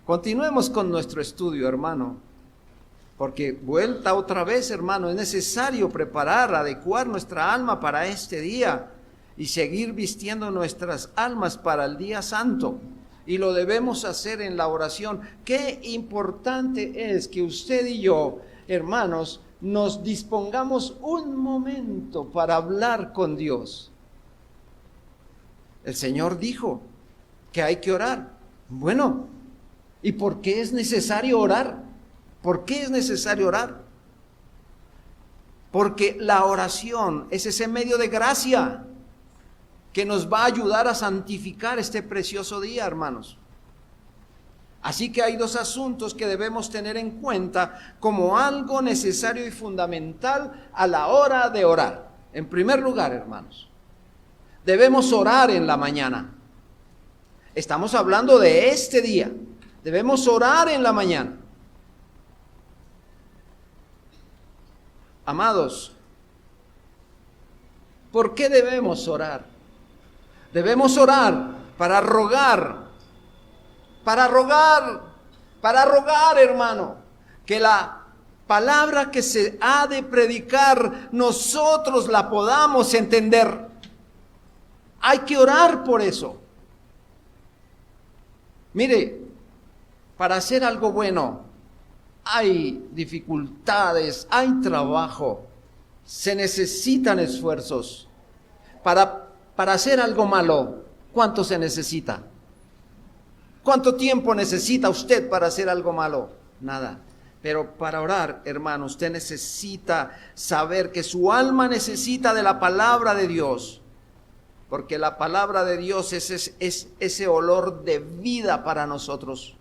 Continuemos con nuestro estudio, hermano, porque vuelta otra vez, hermano, es necesario preparar, adecuar nuestra alma para este día y seguir vistiendo nuestras almas para el día santo. Y lo debemos hacer en la oración. Qué importante es que usted y yo, hermanos, nos dispongamos un momento para hablar con Dios. El Señor dijo que hay que orar. Bueno, ¿y por qué es necesario orar? ¿Por qué es necesario orar? Porque la oración es ese medio de gracia que nos va a ayudar a santificar este precioso día, hermanos. Así que hay dos asuntos que debemos tener en cuenta como algo necesario y fundamental a la hora de orar. En primer lugar, hermanos, debemos orar en la mañana. Estamos hablando de este día. Debemos orar en la mañana. Amados, ¿por qué debemos orar? Debemos orar para rogar, hermano, que la palabra que se ha de predicar nosotros la podamos entender. Hay que orar por eso. Mire, para hacer algo bueno hay dificultades, hay trabajo, se necesitan esfuerzos. Para hacer algo malo, ¿cuánto se necesita? ¿Cuánto tiempo necesita usted para hacer algo malo? Nada. Pero para orar, hermano, usted necesita saber que su alma necesita de la palabra de Dios. Porque la palabra de Dios es ese olor de vida para nosotros.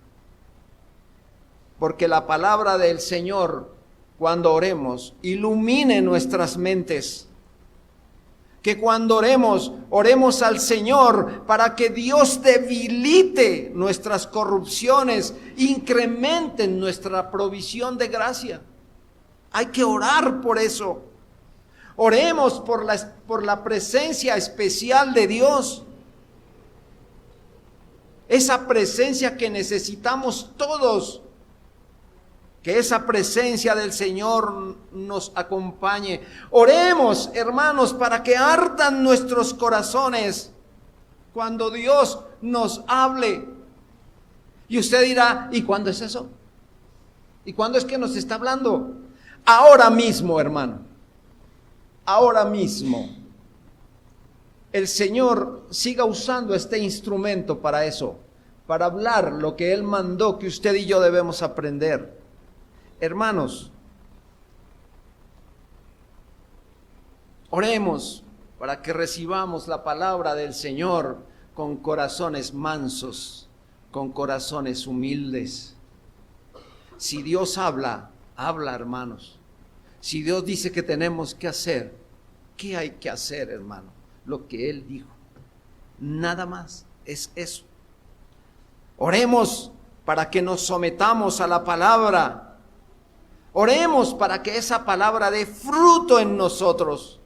Porque la palabra del Señor, cuando oremos, ilumine nuestras mentes. Que cuando oremos al Señor para que Dios debilite nuestras corrupciones, incrementen nuestra provisión de gracia. Hay que orar por eso. Oremos por la presencia especial de Dios. Esa presencia que necesitamos todos. Que esa presencia del Señor nos acompañe. Oremos, hermanos, para que ardan nuestros corazones cuando Dios nos hable. Y usted dirá, ¿y cuándo es eso? ¿Y cuándo es que nos está hablando? Ahora mismo, hermano. Ahora mismo. El Señor siga usando este instrumento para eso, para hablar lo que Él mandó que usted y yo debemos aprender. Hermanos, oremos para que recibamos la palabra del Señor con corazones mansos, con corazones humildes. Si Dios habla, habla, hermanos. Si Dios dice que tenemos que hacer, ¿qué hay que hacer, hermano? Lo que Él dijo. Nada más, es eso. Oremos para que nos sometamos a la palabra. Oremos para que esa palabra dé fruto en nosotros.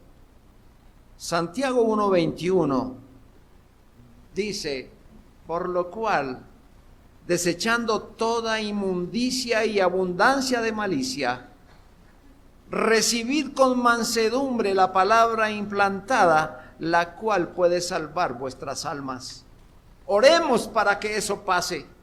Santiago 1:21 dice, por lo cual, desechando toda inmundicia y abundancia de malicia, recibid con mansedumbre la palabra implantada, la cual puede salvar vuestras almas. Oremos para que eso pase.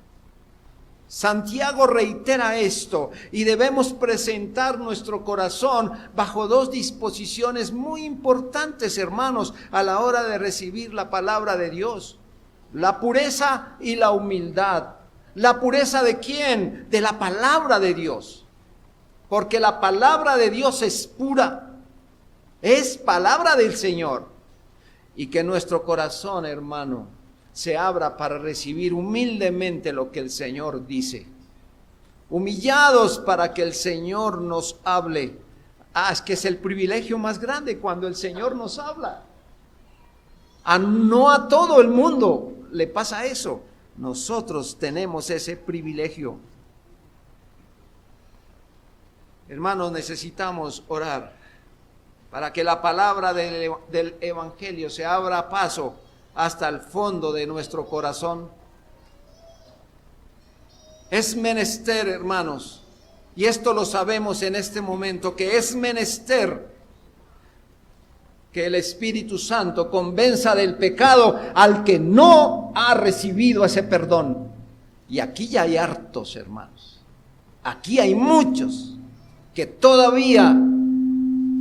Santiago reitera esto y debemos presentar nuestro corazón bajo dos disposiciones muy importantes, hermanos, a la hora de recibir la palabra de Dios. La pureza y la humildad. ¿La pureza de quién? De la palabra de Dios. Porque la palabra de Dios es pura. Es palabra del Señor. Y que nuestro corazón, hermano, se abra para recibir humildemente lo que el Señor dice. Humillados para que el Señor nos hable. Es que es el privilegio más grande cuando el Señor nos habla. No a todo el mundo le pasa eso. Nosotros tenemos ese privilegio. Hermanos, necesitamos orar para que la palabra del Evangelio se abra paso hasta el fondo de nuestro corazón. Es menester, hermanos, y esto lo sabemos en este momento, que es menester que el Espíritu Santo convenza del pecado al que no ha recibido ese perdón. Y aquí ya hay hartos, hermanos. Aquí hay muchos que todavía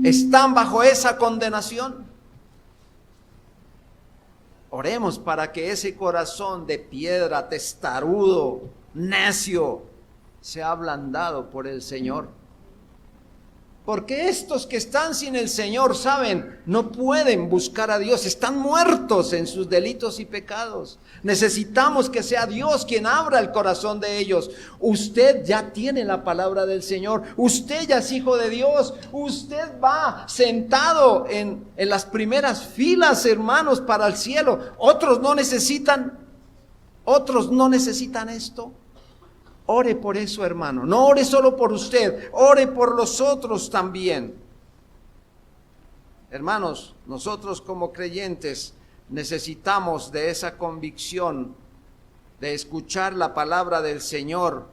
están bajo esa condenación. Oremos para que ese corazón de piedra, testarudo, necio, sea ablandado por el Señor. Porque estos que están sin el Señor, saben, no pueden buscar a Dios, están muertos en sus delitos y pecados. Necesitamos que sea Dios quien abra el corazón de ellos. Usted ya tiene la palabra del Señor, usted ya es hijo de Dios, usted va sentado en las primeras filas, hermanos, para el cielo. Otros no necesitan esto. Ore por eso, hermano. No ore solo por usted, ore por los otros también. Hermanos, nosotros como creyentes necesitamos de esa convicción de escuchar la palabra del Señor,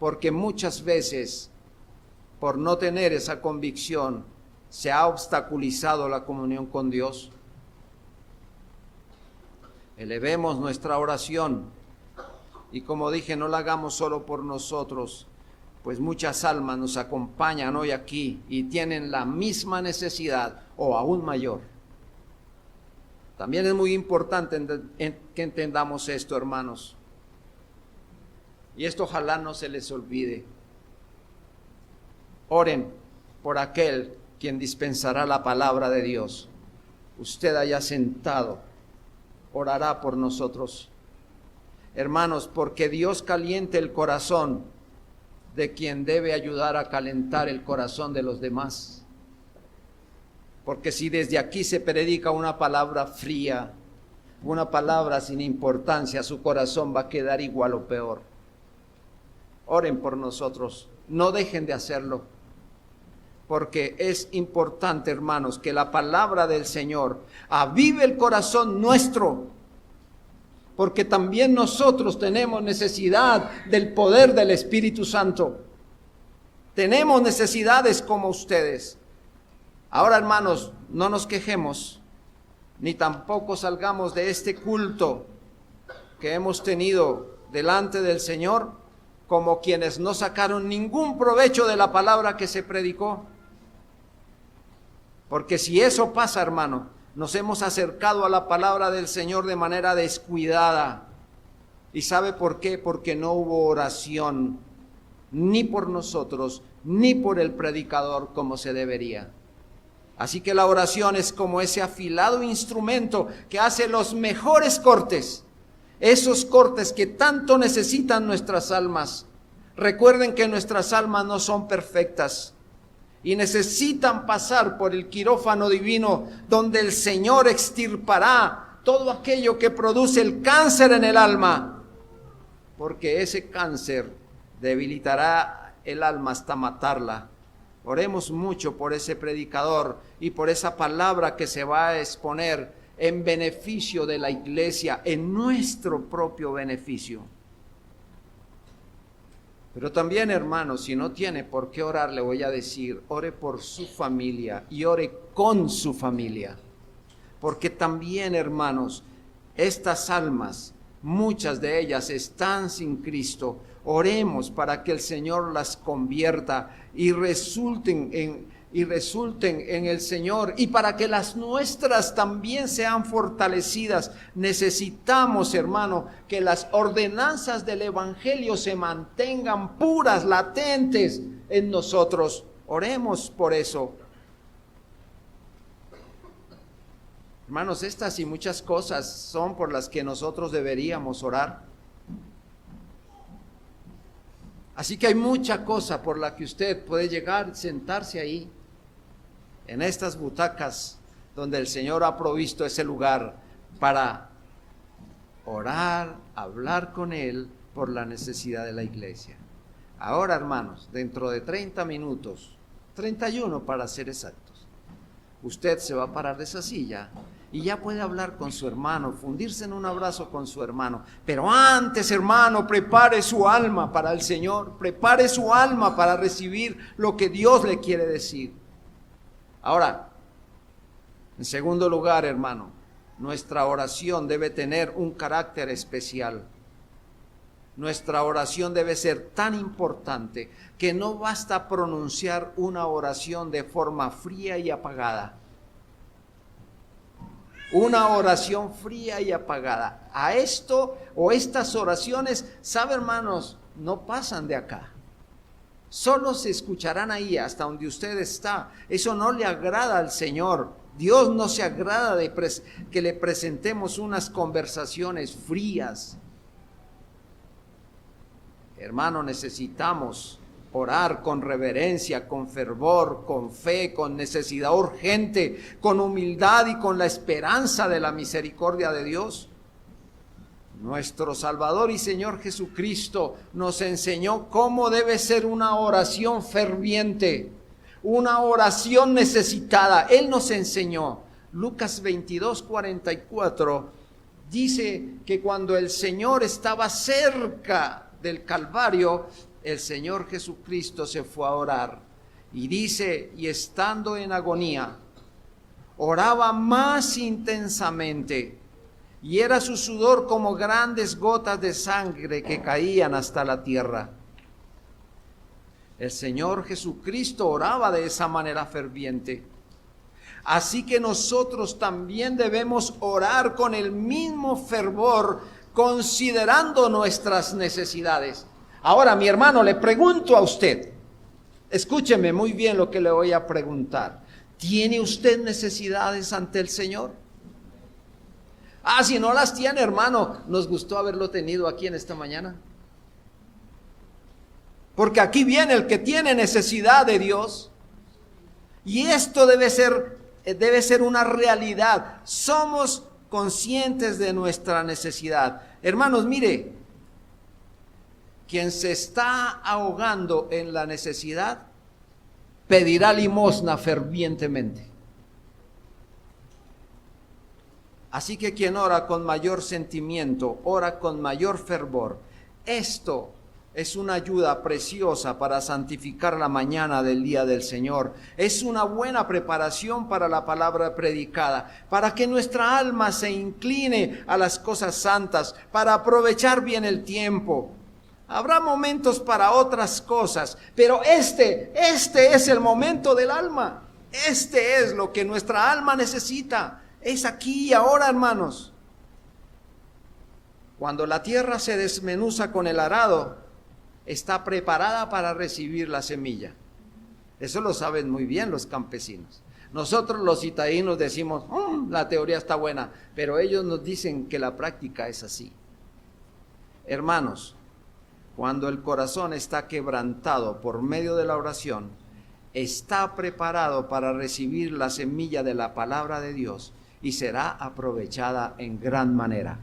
porque muchas veces, por no tener esa convicción, se ha obstaculizado la comunión con Dios. Elevemos nuestra oración. Y como dije, no la hagamos solo por nosotros, pues muchas almas nos acompañan hoy aquí y tienen la misma necesidad o aún mayor. También es muy importante que entendamos esto, hermanos. Y esto ojalá no se les olvide. Oren por aquel quien dispensará la palabra de Dios. Usted allá sentado, orará por nosotros. Hermanos, porque Dios caliente el corazón de quien debe ayudar a calentar el corazón de los demás. Porque si desde aquí se predica una palabra fría, una palabra sin importancia, su corazón va a quedar igual o peor. Oren por nosotros, no dejen de hacerlo, porque es importante, hermanos, que la palabra del Señor avive el corazón nuestro, porque también nosotros tenemos necesidad del poder del Espíritu Santo. Tenemos necesidades como ustedes. Ahora, hermanos, no nos quejemos, ni tampoco salgamos de este culto que hemos tenido delante del Señor como quienes no sacaron ningún provecho de la palabra que se predicó. Porque si eso pasa, hermano, nos hemos acercado a la palabra del Señor de manera descuidada. ¿Y sabe por qué? Porque no hubo oración, ni por nosotros, ni por el predicador como se debería. Así que la oración es como ese afilado instrumento que hace los mejores cortes, esos cortes que tanto necesitan nuestras almas. Recuerden que nuestras almas no son perfectas y necesitan pasar por el quirófano divino, donde el Señor extirpará todo aquello que produce el cáncer en el alma, porque ese cáncer debilitará el alma hasta matarla. Oremos mucho por ese predicador y por esa palabra que se va a exponer en beneficio de la iglesia, en nuestro propio beneficio. Pero también, hermanos, si no tiene por qué orar, le voy a decir, ore por su familia y ore con su familia. Porque también, hermanos, estas almas, muchas de ellas están sin Cristo. Oremos para que el Señor las convierta y resulten en el Señor, y para que las nuestras también sean fortalecidas. Necesitamos, hermano, que las ordenanzas del Evangelio se mantengan puras, latentes en nosotros. Oremos por eso. Hermanos, estas y muchas cosas son por las que nosotros deberíamos orar. Así que hay mucha cosa por la que usted puede llegar, sentarse ahí, en estas butacas donde el Señor ha provisto ese lugar para orar, hablar con Él por la necesidad de la iglesia. Ahora, hermanos, dentro de 30 minutos, 31 para ser exactos, usted se va a parar de esa silla y ya puede hablar con su hermano, fundirse en un abrazo con su hermano. Pero antes, hermano, prepare su alma para el Señor, prepare su alma para recibir lo que Dios le quiere decir. Ahora, en segundo lugar, hermano, nuestra oración debe tener un carácter especial. Nuestra oración debe ser tan importante que no basta pronunciar una oración de forma fría y apagada. Una oración fría y apagada. A esto o estas oraciones, ¿sabe, hermanos? No pasan de acá. Solo se escucharán ahí hasta donde usted está. Eso no le agrada al Señor. Dios no se agrada de que le presentemos unas conversaciones frías. Hermano, necesitamos orar con reverencia, con fervor, con fe, con necesidad urgente, con humildad y con la esperanza de la misericordia de Dios. Nuestro Salvador y Señor Jesucristo nos enseñó cómo debe ser una oración ferviente, una oración necesitada. Él nos enseñó. Lucas 22:44 dice que cuando el Señor estaba cerca del Calvario, el Señor Jesucristo se fue a orar. Y dice, y estando en agonía, oraba más intensamente, y era su sudor como grandes gotas de sangre que caían hasta la tierra. El Señor Jesucristo oraba de esa manera ferviente. Así que nosotros también debemos orar con el mismo fervor, considerando nuestras necesidades. Ahora, mi hermano, le pregunto a usted, escúcheme muy bien lo que le voy a preguntar. ¿Tiene usted necesidades ante el Señor? Si no las tiene, hermano, nos gustó haberlo tenido aquí en esta mañana. Porque aquí viene el que tiene necesidad de Dios. Y esto debe ser una realidad. Somos conscientes de nuestra necesidad. Hermanos, mire, quien se está ahogando en la necesidad, pedirá limosna fervientemente. Así que quien ora con mayor sentimiento, ora con mayor fervor. Esto es una ayuda preciosa para santificar la mañana del día del Señor. Es una buena preparación para la palabra predicada, para que nuestra alma se incline a las cosas santas, para aprovechar bien el tiempo. Habrá momentos para otras cosas, pero este es el momento del alma. Este es lo que nuestra alma necesita. Es aquí y ahora, hermanos. Cuando la tierra se desmenuza con el arado, está preparada para recibir la semilla. Eso lo saben muy bien los campesinos. Nosotros los citadinos decimos, la teoría está buena, pero ellos nos dicen que la práctica es así. Hermanos, cuando el corazón está quebrantado por medio de la oración, está preparado para recibir la semilla de la palabra de Dios y será aprovechada en gran manera.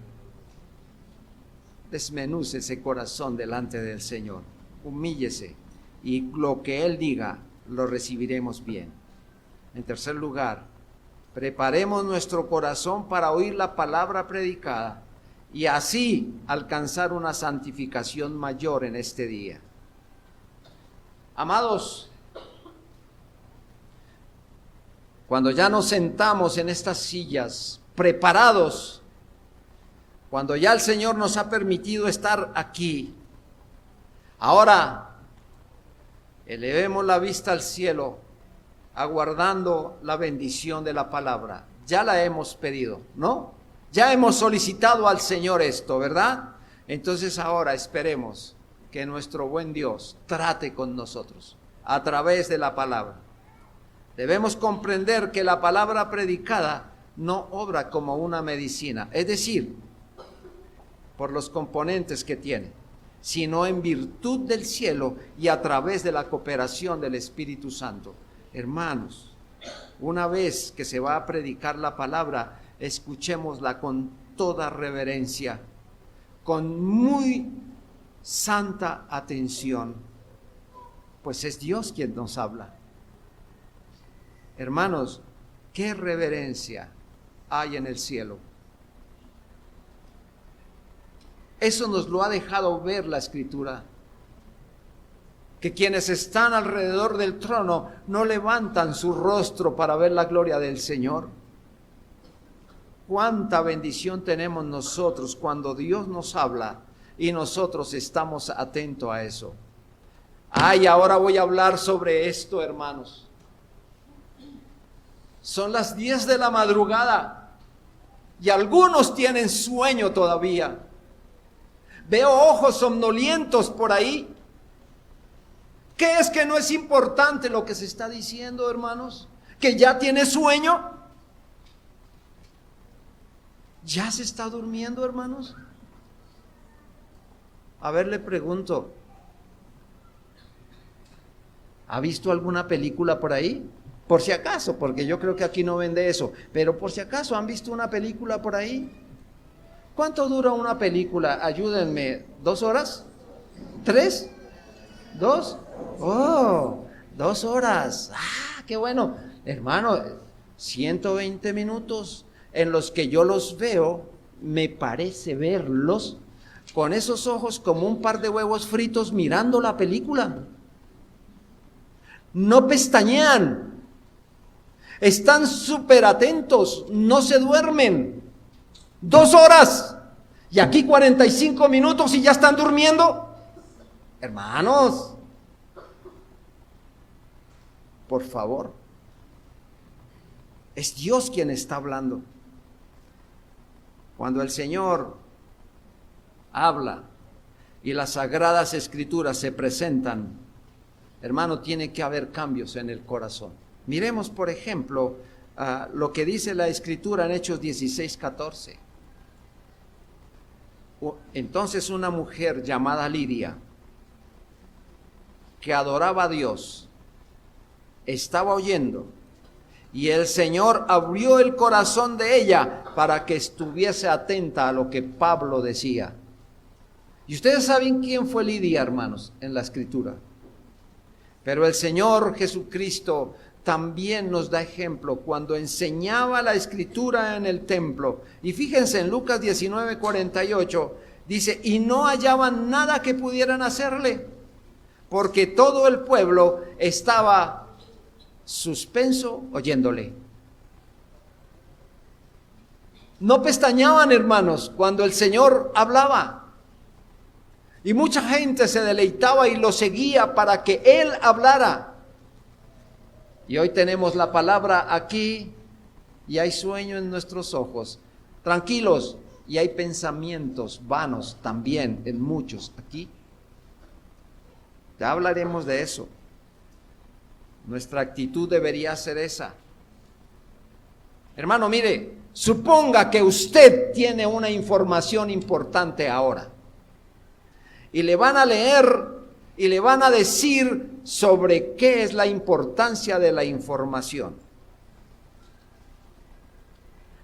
Desmenuce ese corazón delante del Señor, humíllese y lo que Él diga lo recibiremos bien. En tercer lugar, preparemos nuestro corazón para oír la palabra predicada y así alcanzar una santificación mayor en este día. Amados, cuando ya nos sentamos en estas sillas preparados, cuando ya el Señor nos ha permitido estar aquí, ahora elevemos la vista al cielo, aguardando la bendición de la palabra. Ya la hemos pedido, ¿no? Ya hemos solicitado al Señor esto, ¿verdad? Entonces ahora esperemos que nuestro buen Dios trate con nosotros a través de la palabra. Debemos comprender que la palabra predicada no obra como una medicina, es decir, por los componentes que tiene, sino en virtud del cielo y a través de la cooperación del Espíritu Santo. Hermanos, una vez que se va a predicar la palabra, escuchémosla con toda reverencia, con muy santa atención, pues es Dios quien nos habla. Hermanos, qué reverencia, hay en el cielo. Eso nos lo ha dejado ver la Escritura. Que quienes están alrededor del trono no levantan su rostro para ver la gloria del Señor. Cuánta bendición tenemos nosotros cuando Dios nos habla y nosotros estamos atentos a eso. Ay, ahora voy a hablar sobre esto, hermanos. Son las 10 de la madrugada y algunos tienen sueño todavía. Veo ojos somnolientos por ahí. ¿Qué es que no es importante lo que se está diciendo, hermanos? ¿Que ya tiene sueño? ¿Ya se está durmiendo, hermanos? A ver, le pregunto, ¿ha visto alguna película por ahí? Por si acaso, porque yo creo que aquí no vende eso, pero por si acaso, ¿han visto una película por ahí? ¿Cuánto dura una película? Ayúdenme, ¿2 horas? ¿3? ¿2? Oh, 2 horas. Ah, qué bueno. Hermano, 120 minutos en los que yo los veo, me parece verlos con esos ojos como un par de huevos fritos mirando la película. No pestañean. Están súper atentos, no se duermen. 2 horas. Y aquí 45 minutos y ya están durmiendo. Hermanos, por favor, es Dios quien está hablando. Cuando el Señor habla y las sagradas escrituras se presentan, hermano, tiene que haber cambios en el corazón. Miremos, por ejemplo, lo que dice la escritura en Hechos 16:14. Entonces una mujer llamada Lidia, que adoraba a Dios, estaba oyendo, y el Señor abrió el corazón de ella para que estuviese atenta a lo que Pablo decía. Y ustedes saben quién fue Lidia, hermanos, en la escritura. Pero el Señor Jesucristo también nos da ejemplo cuando enseñaba la escritura en el templo. Y fíjense en Lucas 19:48, dice, y no hallaban nada que pudieran hacerle, porque todo el pueblo estaba suspenso oyéndole. No pestañaban, hermanos, cuando el Señor hablaba. Y mucha gente se deleitaba y lo seguía para que Él hablara. Y hoy tenemos la palabra aquí y hay sueño en nuestros ojos. Tranquilos, y hay pensamientos vanos también en muchos aquí. Ya hablaremos de eso. Nuestra actitud debería ser esa. Hermano, mire, suponga que usted tiene una información importante ahora. Y le van a leer y le van a decir sobre qué es la importancia de la información.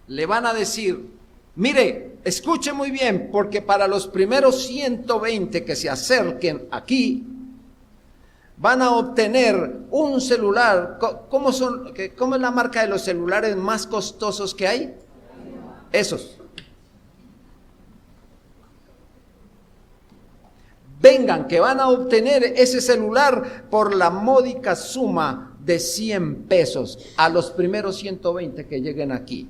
Le van a decir, mire, escuche muy bien, porque para los primeros 120 que se acerquen aquí, van a obtener un celular. ¿Cómo es la marca de los celulares más costosos que hay? Esos. Vengan, que van a obtener ese celular por la módica suma de 100 pesos a los primeros 120 que lleguen aquí.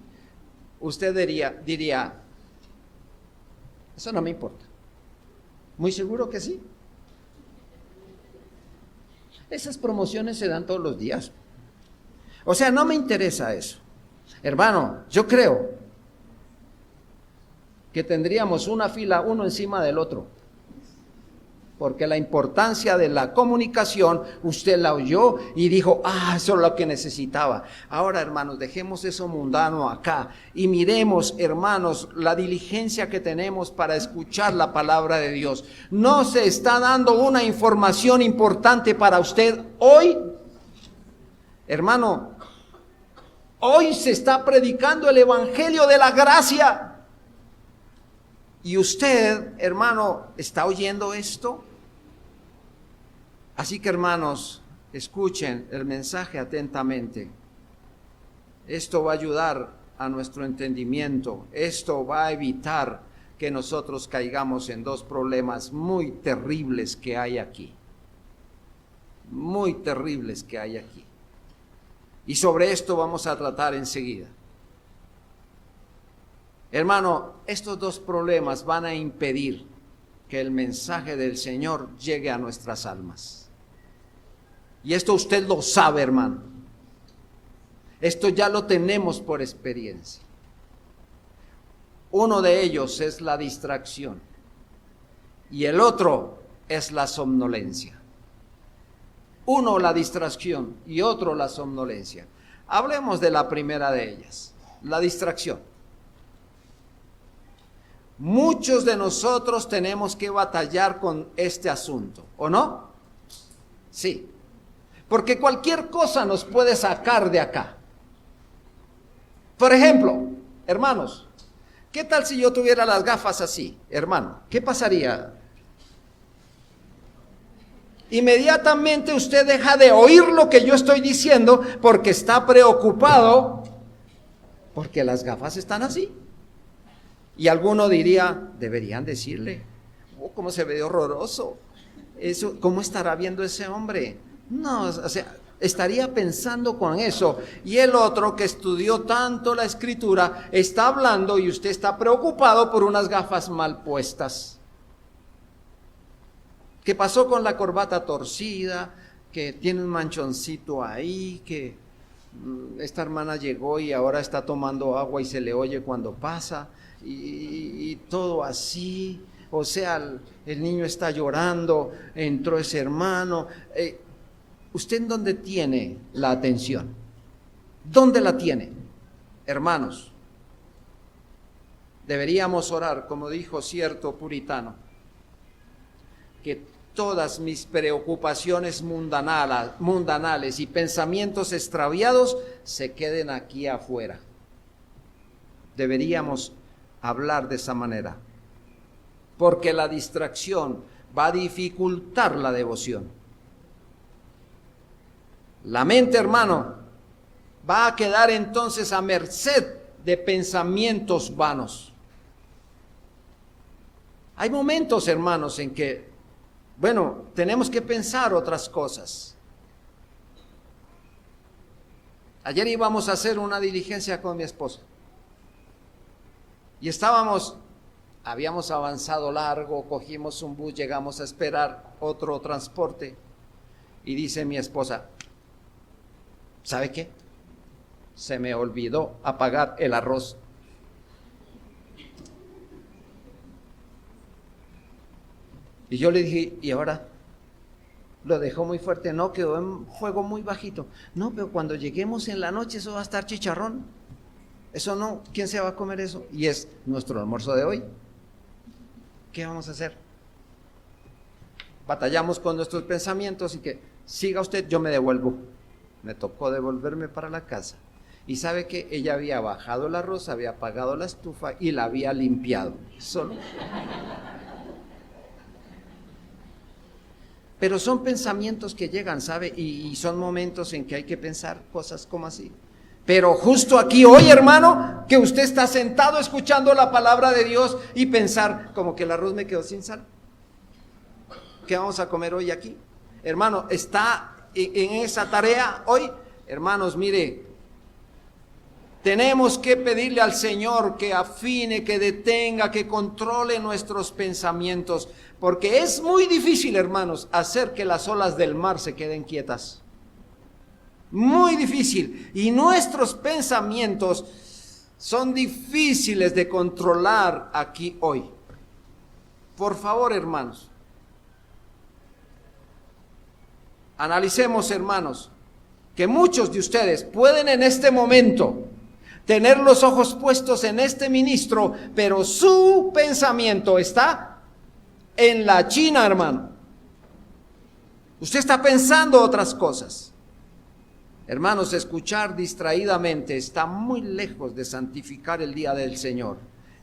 Usted diría, eso no me importa. ¿Muy seguro que sí? Esas promociones se dan todos los días. O sea, no me interesa eso. Hermano, yo creo que tendríamos una fila uno encima del otro. Porque la importancia de la comunicación, usted la oyó y dijo, eso es lo que necesitaba. Ahora, hermanos, dejemos eso mundano acá y miremos, hermanos, la diligencia que tenemos para escuchar la palabra de Dios. ¿No se está dando una información importante para usted hoy? Hermano, hoy se está predicando el evangelio de la gracia. Y usted, hermano, ¿está oyendo esto? Así que, hermanos, escuchen el mensaje atentamente. Esto va a ayudar a nuestro entendimiento. Esto va a evitar que nosotros caigamos en dos problemas muy terribles que hay aquí. Muy terribles que hay aquí. Y sobre esto vamos a tratar enseguida. Hermano, estos dos problemas van a impedir que el mensaje del Señor llegue a nuestras almas. Y esto usted lo sabe, hermano. Esto ya lo tenemos por experiencia. Uno de ellos es la distracción y el otro es la somnolencia. Uno la distracción y otro la somnolencia. Hablemos de la primera de ellas, la distracción. Muchos de nosotros tenemos que batallar con este asunto, ¿o no? Sí, porque cualquier cosa nos puede sacar de acá. Por ejemplo, hermanos, ¿qué tal si yo tuviera las gafas así, hermano? ¿Qué pasaría? Inmediatamente usted deja de oír lo que yo estoy diciendo porque está preocupado porque las gafas están así. Y alguno diría, deberían decirle, oh, cómo se ve horroroso, eso, ¿cómo estará viendo ese hombre? No, o sea, estaría pensando con eso. Y el otro que estudió tanto la escritura está hablando y usted está preocupado por unas gafas mal puestas. ¿Qué pasó con la corbata torcida? Que tiene un manchoncito ahí, que esta hermana llegó y ahora está tomando agua y se le oye cuando pasa, y todo así. O sea, el niño está llorando, entró ese hermano. ¿Usted en dónde tiene la atención? ¿Dónde la tiene? Hermanos, deberíamos orar, como dijo cierto puritano, que todas mis preocupaciones mundanales y pensamientos extraviados se queden aquí afuera. Deberíamos hablar de esa manera, porque la distracción va a dificultar la devoción. La mente, hermano, va a quedar entonces a merced de pensamientos vanos. Hay momentos, hermanos, en que, bueno, tenemos que pensar otras cosas. Ayer íbamos a hacer una diligencia con mi esposa y habíamos avanzado largo, cogimos un bus, llegamos a esperar otro transporte y dice mi esposa, ¿sabe qué? Se me olvidó apagar el arroz. Y yo le dije, ¿y ahora? Lo dejó muy fuerte, no, quedó en fuego muy bajito. No, pero cuando lleguemos en la noche eso va a estar chicharrón. Eso no, ¿quién se va a comer eso? Y es nuestro almuerzo de hoy. ¿Qué vamos a hacer? Batallamos con nuestros pensamientos y que siga usted, yo me devuelvo. Me tocó devolverme para la casa. Y sabe que ella había bajado el arroz, había apagado la estufa y la había limpiado. Solo. Pero son pensamientos que llegan, ¿sabe? Y son momentos en que hay que pensar cosas como así. Pero justo aquí hoy, hermano, que usted está sentado escuchando la palabra de Dios y pensar como que el arroz me quedó sin sal. ¿Qué vamos a comer hoy aquí? Hermano, está en esa tarea hoy. Hermanos, mire, tenemos que pedirle al Señor que afine, que detenga, que controle nuestros pensamientos, porque es muy difícil, hermanos, hacer que las olas del mar se queden quietas. Muy difícil. Y nuestros pensamientos son difíciles de controlar aquí hoy. Por favor, hermanos, analicemos, hermanos, que muchos de ustedes pueden en este momento tener los ojos puestos en este ministro, pero su pensamiento está en la China, hermano. Usted está pensando otras cosas. Hermanos, escuchar distraídamente está muy lejos de santificar el día del Señor.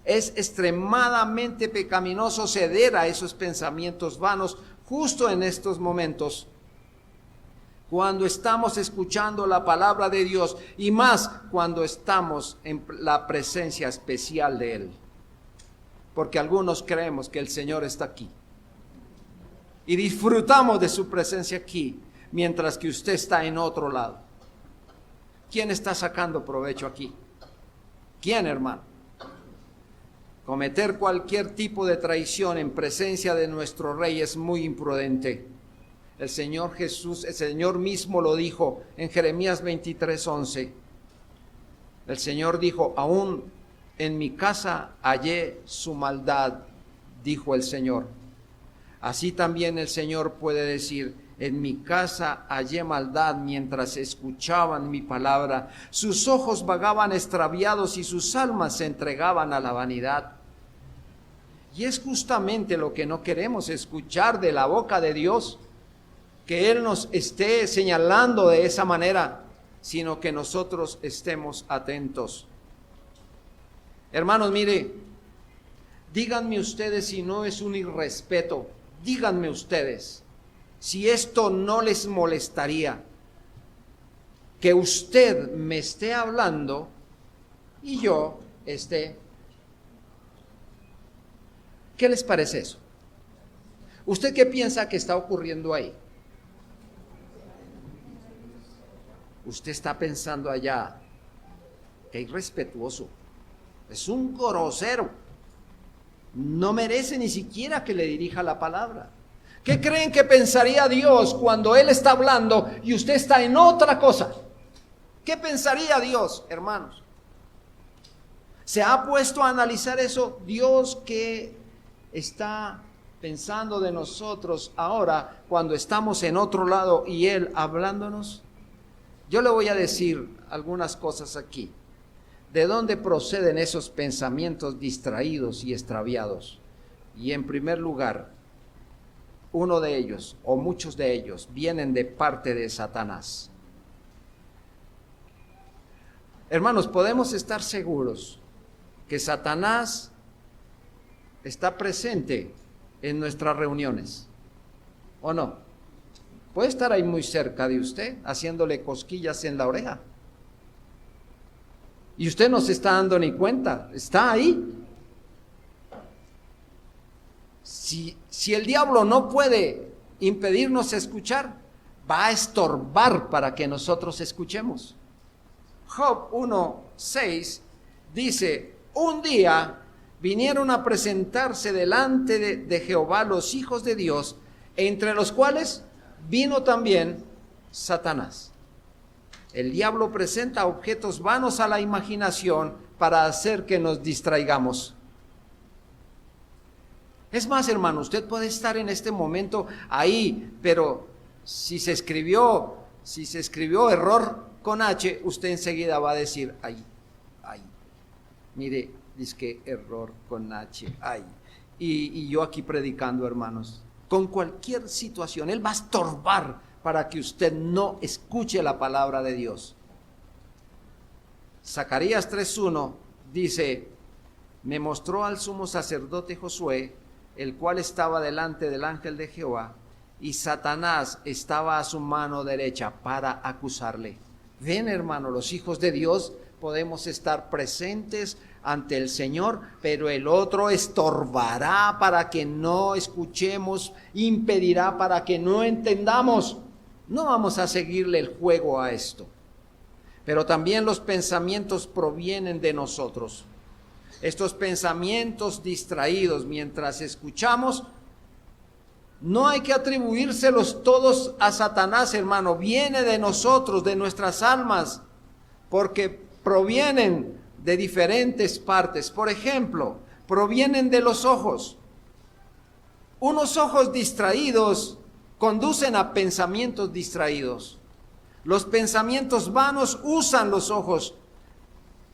Es extremadamente pecaminoso ceder a esos pensamientos vanos justo en estos momentos. cuando estamos escuchando la palabra de Dios y más cuando estamos en la presencia especial de Él. Porque algunos creemos que el Señor está aquí y disfrutamos de su presencia aquí, mientras que usted está en otro lado. ¿Quién está sacando provecho aquí? ¿Quién, hermano? Cometer cualquier tipo de traición en presencia de nuestro Rey es muy imprudente. El Señor Jesús, el Señor mismo lo dijo en Jeremías 23:11. El Señor dijo: aún en mi casa hallé su maldad, dijo el Señor. Así también el Señor puede decir: en mi casa hallé maldad mientras escuchaban mi palabra. Sus ojos vagaban extraviados y sus almas se entregaban a la vanidad. Y es justamente lo que no queremos escuchar de la boca de Dios, que Él nos esté señalando de esa manera, sino que nosotros estemos atentos. Hermanos, mire, díganme ustedes si no es un irrespeto, díganme ustedes si esto no les molestaría, que usted me esté hablando y yo esté. ¿Qué les parece eso? ¿Usted qué piensa que está ocurriendo ahí? Usted está pensando allá: qué irrespetuoso, es un grosero, no merece ni siquiera que le dirija la palabra. ¿Qué creen que pensaría Dios cuando Él está hablando y usted está en otra cosa? ¿Qué pensaría Dios, hermanos? ¿Se ha puesto a analizar eso? Dios, ¿qué está pensando de nosotros ahora cuando estamos en otro lado y Él hablándonos? Yo le voy a decir algunas cosas aquí. ¿De dónde proceden esos pensamientos distraídos y extraviados? Y en primer lugar, uno de ellos, o muchos de ellos, vienen de parte de Satanás. Hermanos, podemos estar seguros que Satanás está presente en nuestras reuniones, ¿o no? Puede estar ahí muy cerca de usted, haciéndole cosquillas en la oreja. Y usted no se está dando ni cuenta, está ahí. Si el diablo no puede impedirnos escuchar, va a estorbar para que nosotros escuchemos. Job 1:6 dice: un día vinieron a presentarse delante de Jehová los hijos de Dios, entre los cuales vino también Satanás. El diablo presenta objetos vanos a la imaginación para hacer que nos distraigamos. Es más, hermano, usted puede estar en este momento ahí, pero si se escribió error con H, usted enseguida va a decir: ay, mire, dice que error con H, ay. Y yo aquí predicando, hermanos, con cualquier situación, Él va a estorbar para que usted no escuche la palabra de Dios. Zacarías 3:1 dice: me mostró al sumo sacerdote Josué, el cual estaba delante del ángel de Jehová, y Satanás estaba a su mano derecha para acusarle. Ven, hermano, los hijos de Dios podemos estar presentes ante el Señor, pero el otro estorbará para que no escuchemos, impedirá para que no entendamos. No vamos a seguirle el juego a esto. Pero también los pensamientos provienen de nosotros. Estos pensamientos distraídos mientras escuchamos, no hay que atribuírselos todos a Satanás, hermano. Viene de nosotros, de nuestras almas, porque provienen de diferentes partes. Por ejemplo, provienen de los ojos. Unos ojos distraídos conducen a pensamientos distraídos. Los pensamientos vanos usan los ojos,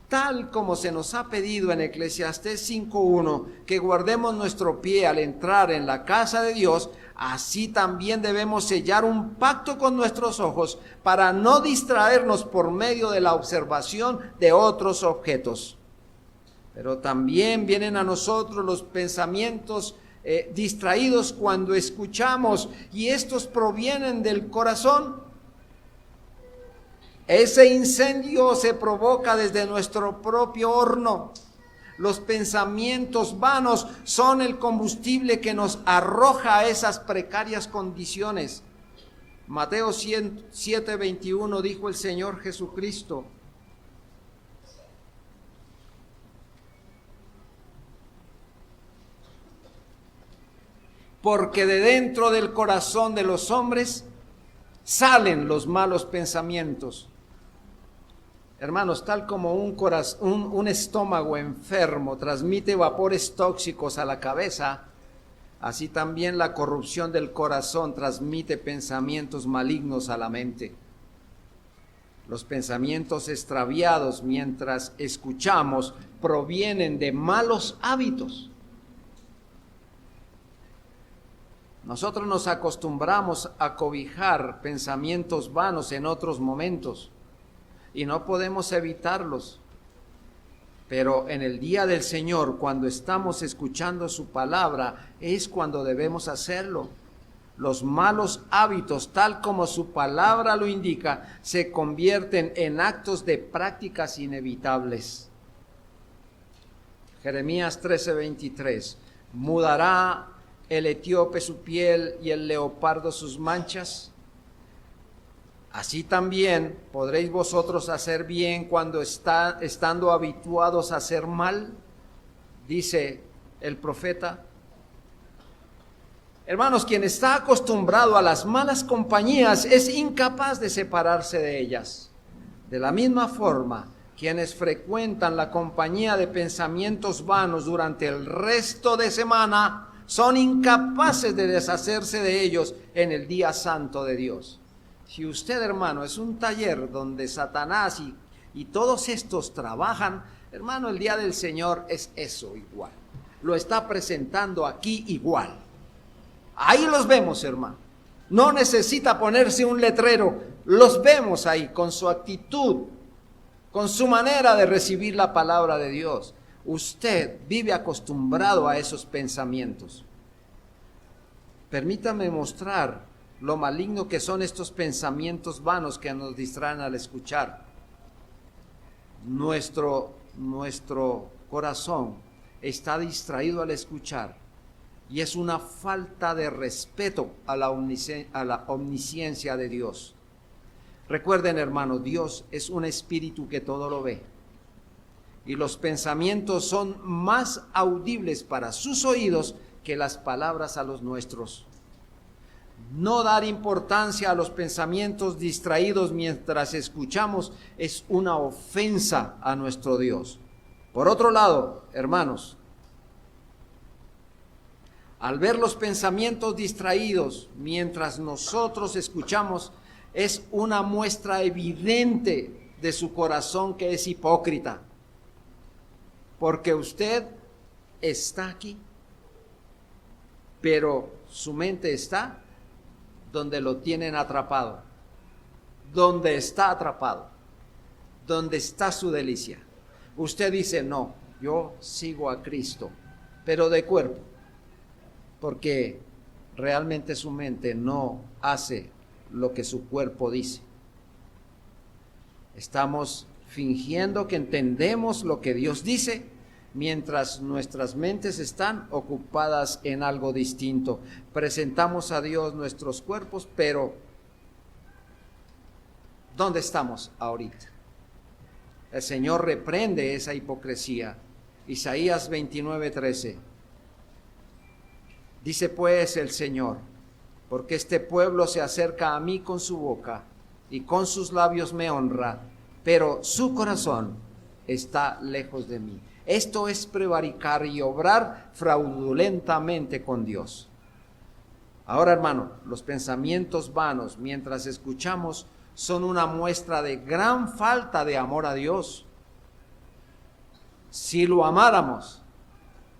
tal como se nos ha pedido en Eclesiastés 5:1, que guardemos nuestro pie al entrar en la casa de Dios. Así también debemos sellar un pacto con nuestros ojos para no distraernos por medio de la observación de otros objetos. Pero también vienen a nosotros los pensamientos distraídos cuando escuchamos, y estos provienen del corazón. Ese incendio se provoca desde nuestro propio horno. Los pensamientos vanos son el combustible que nos arroja a esas precarias condiciones. Mateo 7:21 dijo el Señor Jesucristo: porque de dentro del corazón de los hombres salen los malos pensamientos. Hermanos, tal como un estómago enfermo transmite vapores tóxicos a la cabeza, así también la corrupción del corazón transmite pensamientos malignos a la mente. Los pensamientos extraviados mientras escuchamos provienen de malos hábitos. Nosotros nos acostumbramos a cobijar pensamientos vanos en otros momentos y no podemos evitarlos. Pero en el día del Señor, cuando estamos escuchando su palabra, es cuando debemos hacerlo. Los malos hábitos, tal como su palabra lo indica, se convierten en actos de prácticas inevitables. Jeremías 13:23, ¿mudará el etíope su piel y el leopardo sus manchas? Así también podréis vosotros hacer bien cuando estando habituados a hacer mal, dice el profeta. Hermanos, quien está acostumbrado a las malas compañías es incapaz de separarse de ellas. De la misma forma, quienes frecuentan la compañía de pensamientos vanos durante el resto de semana son incapaces de deshacerse de ellos en el día santo de Dios. Si usted, hermano, es un taller donde Satanás y todos estos trabajan, hermano, el día del Señor es eso igual. Lo está presentando aquí igual. Ahí los vemos, hermano. No necesita ponerse un letrero. Los vemos ahí con su actitud, con su manera de recibir la palabra de Dios. Usted vive acostumbrado a esos pensamientos. Permítame mostrar lo maligno que son estos pensamientos vanos que nos distraen al escuchar. Nuestro corazón está distraído al escuchar y es una falta de respeto a la omnisciencia de Dios. Recuerden, hermanos, Dios es un espíritu que todo lo ve. Y los pensamientos son más audibles para sus oídos que las palabras a los nuestros. No dar importancia a los pensamientos distraídos mientras escuchamos es una ofensa a nuestro Dios. Por otro lado, hermanos, al ver los pensamientos distraídos mientras nosotros escuchamos, es una muestra evidente de su corazón que es hipócrita. Porque usted está aquí, pero su mente está donde lo tienen atrapado, donde está atrapado, donde está su delicia. Usted dice, no, yo sigo a Cristo, pero de cuerpo, porque realmente su mente no hace lo que su cuerpo dice. Estamos fingiendo que entendemos lo que Dios dice, mientras nuestras mentes están ocupadas en algo distinto. Presentamos a Dios nuestros cuerpos, pero ¿dónde estamos ahorita? El Señor reprende esa hipocresía. Isaías 29:13. Dice pues el Señor, porque este pueblo se acerca a mí con su boca y con sus labios me honra, pero su corazón está lejos de mí. Esto es prevaricar y obrar fraudulentamente con Dios. Ahora, hermano, los pensamientos vanos mientras escuchamos son una muestra de gran falta de amor a Dios. Si lo amáramos,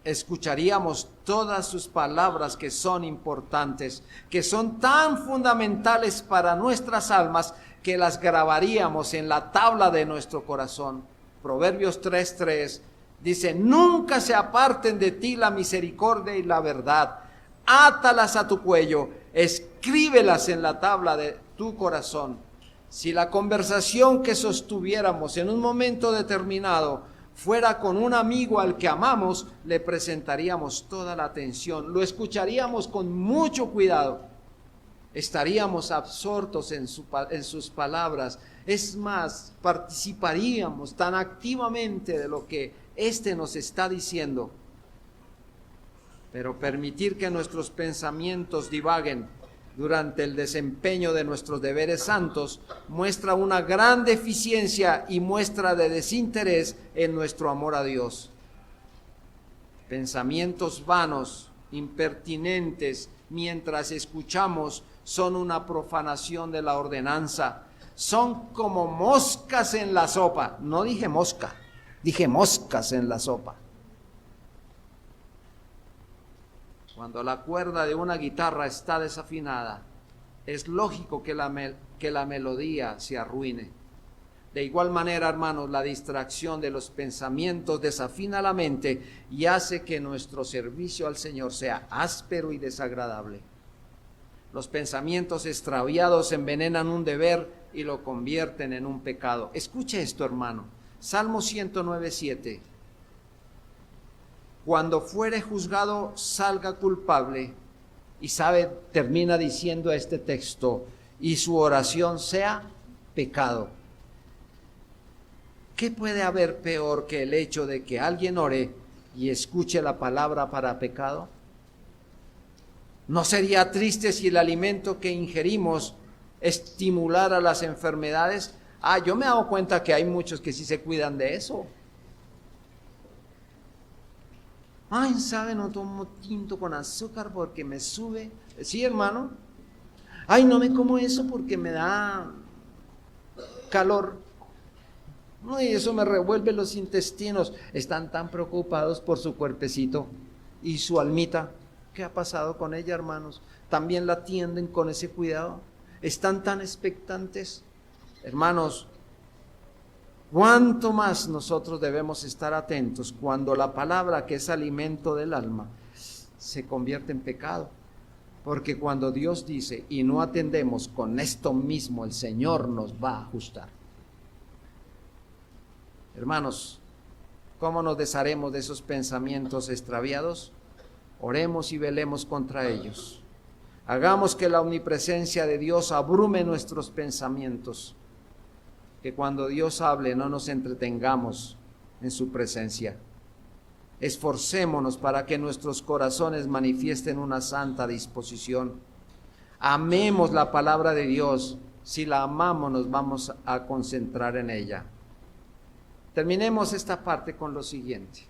escucharíamos todas sus palabras que son importantes, que son tan fundamentales para nuestras almas, que las grabaríamos en la tabla de nuestro corazón. Proverbios 3:3 dice, nunca se aparten de ti la misericordia y la verdad. Átalas a tu cuello, escríbelas en la tabla de tu corazón. Si la conversación que sostuviéramos en un momento determinado fuera con un amigo al que amamos, le presentaríamos toda la atención, lo escucharíamos con mucho cuidado, estaríamos absortos en sus palabras. Es más, participaríamos tan activamente de lo que éste nos está diciendo. Pero permitir que nuestros pensamientos divaguen durante el desempeño de nuestros deberes santos muestra una gran deficiencia y muestra de desinterés en nuestro amor a Dios. Pensamientos vanos, impertinentes, mientras escuchamos, son una profanación de la ordenanza. Son como moscas en la sopa. No dije mosca, dije moscas en la sopa. Cuando la cuerda de una guitarra está desafinada, es lógico que la melodía se arruine. De igual manera, hermanos, la distracción de los pensamientos desafina la mente y hace que nuestro servicio al Señor sea áspero y desagradable. Los pensamientos extraviados envenenan un deber y lo convierten en un pecado. Escuche esto, hermano. Salmo 109:7. Cuando fuere juzgado, salga culpable. Y termina diciendo este texto, y su oración sea pecado. ¿Qué puede haber peor que el hecho de que alguien ore y escuche la palabra para pecado? ¿No sería triste si el alimento que ingerimos estimulara las enfermedades? Yo me he dado cuenta que hay muchos que sí se cuidan de eso. ¿Sabe? No tomo tinto con azúcar porque me sube. Sí, hermano. No me como eso porque me da calor. No, y eso me revuelve los intestinos. Están tan preocupados por su cuerpecito y su almita. ¿Qué ha pasado con ella, hermanos? ¿También la atienden con ese cuidado? ¿Están tan expectantes? Hermanos, ¿cuánto más nosotros debemos estar atentos cuando la palabra, que es alimento del alma, se convierte en pecado? Porque cuando Dios dice y no atendemos con esto mismo, el Señor nos va a ajustar. Hermanos, ¿cómo nos desharemos de esos pensamientos extraviados? Oremos y velemos contra ellos. Hagamos que la omnipresencia de Dios abrume nuestros pensamientos. Que cuando Dios hable no nos entretengamos en su presencia. Esforcémonos para que nuestros corazones manifiesten una santa disposición. Amemos la palabra de Dios. Si la amamos, nos vamos a concentrar en ella. Terminemos esta parte con lo siguiente.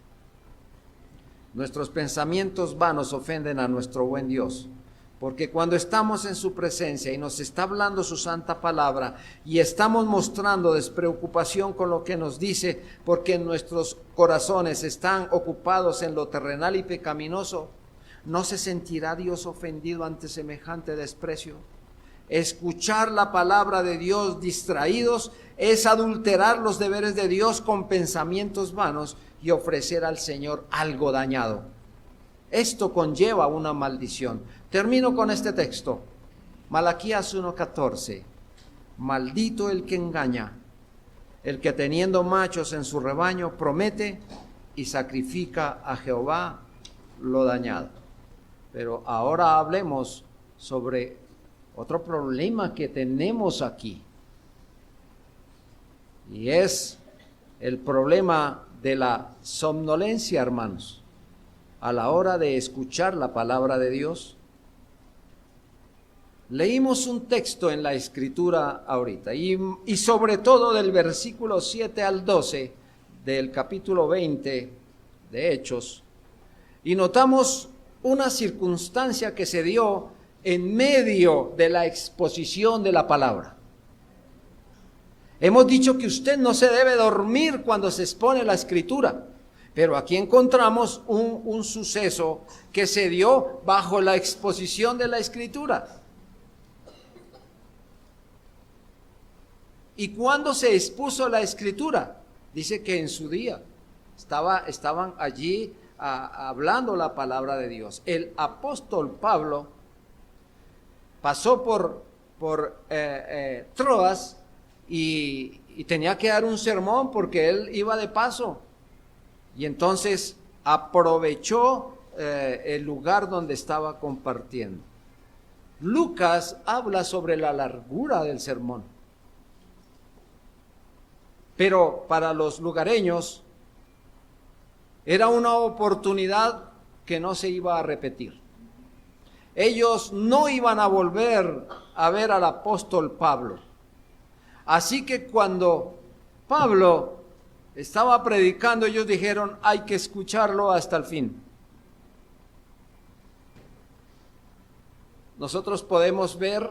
Nuestros pensamientos vanos ofenden a nuestro buen Dios, porque cuando estamos en su presencia y nos está hablando su santa palabra y estamos mostrando despreocupación con lo que nos dice, porque nuestros corazones están ocupados en lo terrenal y pecaminoso, ¿no se sentirá Dios ofendido ante semejante desprecio? Escuchar la palabra de Dios distraídos es adulterar los deberes de Dios con pensamientos vanos y ofrecer al Señor algo dañado. Esto conlleva una maldición. Termino con este texto. Malaquías 1:14. Maldito el que engaña, el que teniendo machos en su rebaño promete y sacrifica a Jehová lo dañado. Pero ahora hablemos sobre otro problema que tenemos aquí. Y es el problema de la somnolencia, hermanos, a la hora de escuchar la palabra de Dios. Leímos un texto en la Escritura ahorita y sobre todo del versículo 7 al 12 del capítulo 20 de Hechos, y notamos una circunstancia que se dio en medio de la exposición de la palabra. Hemos dicho que usted no se debe dormir cuando se expone la Escritura, pero aquí encontramos un suceso que se dio bajo la exposición de la Escritura. ¿Y cuándo se expuso la Escritura? Dice que en su día estaban allí hablando la palabra de Dios. El apóstol Pablo pasó por Troas y tenía que dar un sermón porque él iba de paso. Y entonces aprovechó el lugar donde estaba compartiendo. Lucas habla sobre la largura del sermón. Pero para los lugareños era una oportunidad que no se iba a repetir. Ellos no iban a volver a ver al apóstol Pablo. Así que cuando Pablo estaba predicando, ellos dijeron, hay que escucharlo hasta el fin. Nosotros podemos ver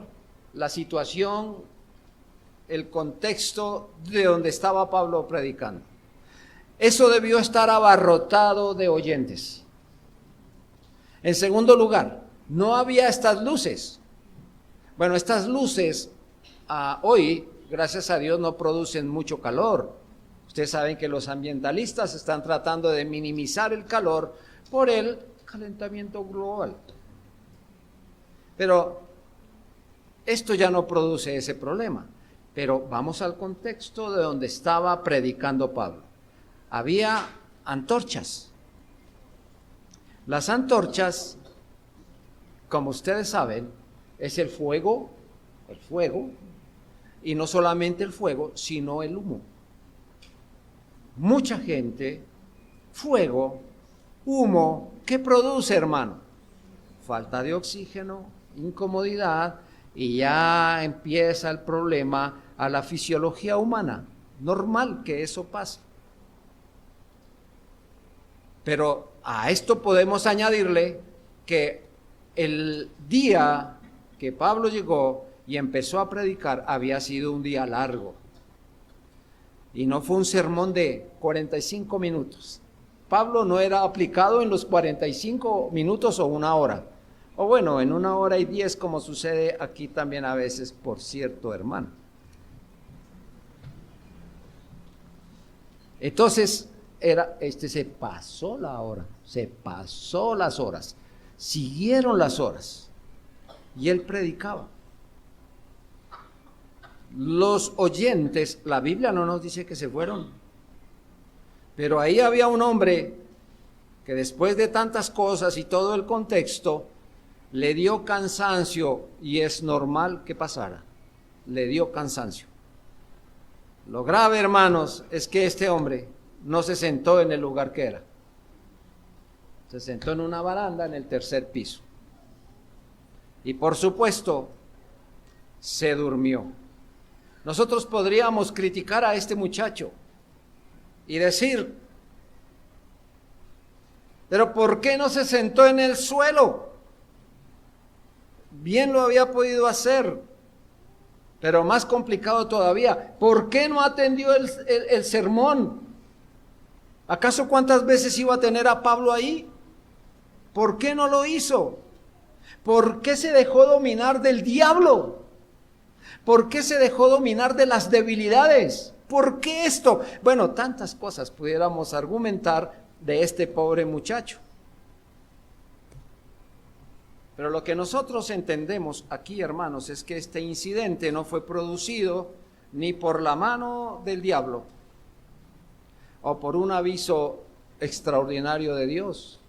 la situación, el contexto de donde estaba Pablo predicando. Eso debió estar abarrotado de oyentes. En segundo lugar, no había estas luces. Bueno, estas luces hoy, gracias a Dios, no producen mucho calor. Ustedes saben que los ambientalistas están tratando de minimizar el calor por el calentamiento global. Pero esto ya no produce ese problema. Pero vamos al contexto de donde estaba predicando Pablo. Había antorchas. Las antorchas, como ustedes saben, es el fuego, y no solamente el fuego, sino el humo. Mucha gente, fuego, humo, ¿qué produce, hermano? Falta de oxígeno, incomodidad, y ya empieza el problema a la fisiología humana. Normal que eso pase. Pero a esto podemos añadirle que el día que Pablo llegó y empezó a predicar había sido un día largo. Y no fue un sermón de 45 minutos. Pablo no era aplicado en los 45 minutos o una hora. O bueno, en 1 hora y 10, como sucede aquí también a veces, por cierto, hermano. Entonces, se pasó la hora, se pasó las horas, siguieron las horas, y él predicaba. Los oyentes, la Biblia no nos dice que se fueron, pero ahí había un hombre que después de tantas cosas y todo el contexto, le dio cansancio, y es normal que pasara, le dio cansancio. Lo grave, hermanos, es que este hombre no se sentó en el lugar que era. Se sentó en una baranda en el 3er piso. Y por supuesto, se durmió. Nosotros podríamos criticar a este muchacho y decir, pero ¿por qué no se sentó en el suelo? Bien lo había podido hacer, pero más complicado todavía, ¿por qué no atendió el sermón? ¿Acaso cuántas veces iba a tener a Pablo ahí? ¿Por qué no lo hizo? ¿Por qué se dejó dominar del diablo? ¿Por qué se dejó dominar de las debilidades? ¿Por qué esto? Bueno, tantas cosas pudiéramos argumentar de este pobre muchacho. Pero lo que nosotros entendemos aquí, hermanos, es que este incidente no fue producido ni por la mano del diablo o por un aviso extraordinario de Dios.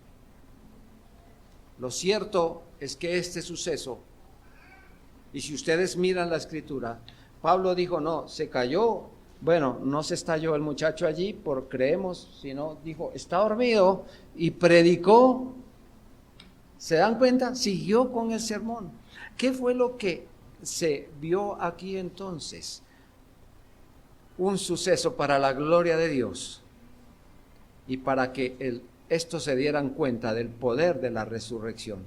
Lo cierto es que este suceso, y si ustedes miran la escritura, Pablo dijo, no, se cayó. Bueno, no se estalló el muchacho allí, creemos, sino dijo, está dormido, y predicó. ¿Se dan cuenta? Siguió con el sermón. ¿Qué fue lo que se vio aquí entonces? Un suceso para la gloria de Dios y para que estos se dieran cuenta del poder de la resurrección,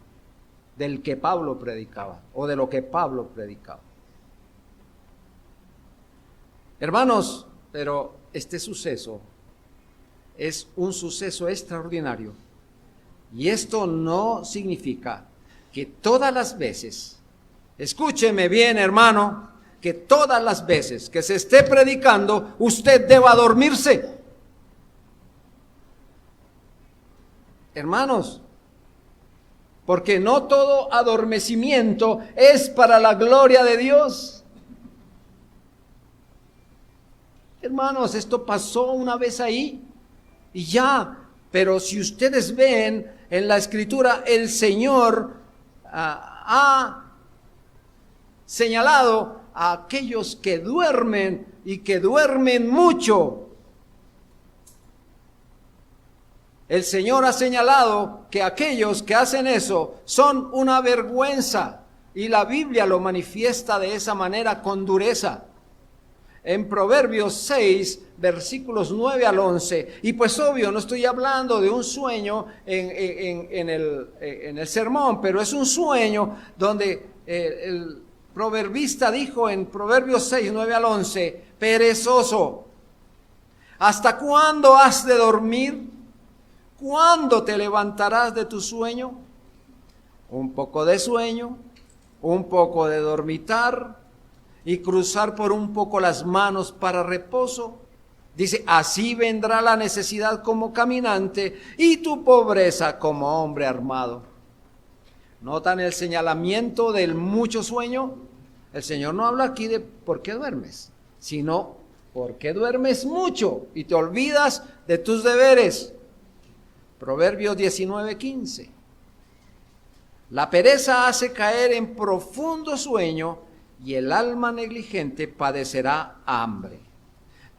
del que Pablo predicaba o de lo que Pablo predicaba. Hermanos, pero este suceso es un suceso extraordinario. Y esto no significa que todas las veces, escúcheme bien, hermano, que todas las veces que se esté predicando, usted deba dormirse. Hermanos, porque no todo adormecimiento es para la gloria de Dios. Hermanos, esto pasó una vez ahí y ya. Pero si ustedes ven en la Escritura, el Señor ha señalado a aquellos que duermen y que duermen mucho. El Señor ha señalado que aquellos que hacen eso son una vergüenza, y la Biblia lo manifiesta de esa manera con dureza. En Proverbios 6, versículos 9 al 11, y pues obvio, no estoy hablando de un sueño en el sermón, pero es un sueño donde el proverbista dijo en Proverbios 6, 9 al 11, perezoso, ¿hasta cuándo has de dormir? ¿Cuándo te levantarás de tu sueño? Un poco de sueño, un poco de dormitar y cruzar por un poco las manos para reposo. Dice, así vendrá la necesidad como caminante y tu pobreza como hombre armado. ¿Notan el señalamiento del mucho sueño? El Señor no habla aquí de por qué duermes, sino por qué duermes mucho y te olvidas de tus deberes. Proverbios 19:15. La pereza hace caer en profundo sueño y el alma negligente padecerá hambre.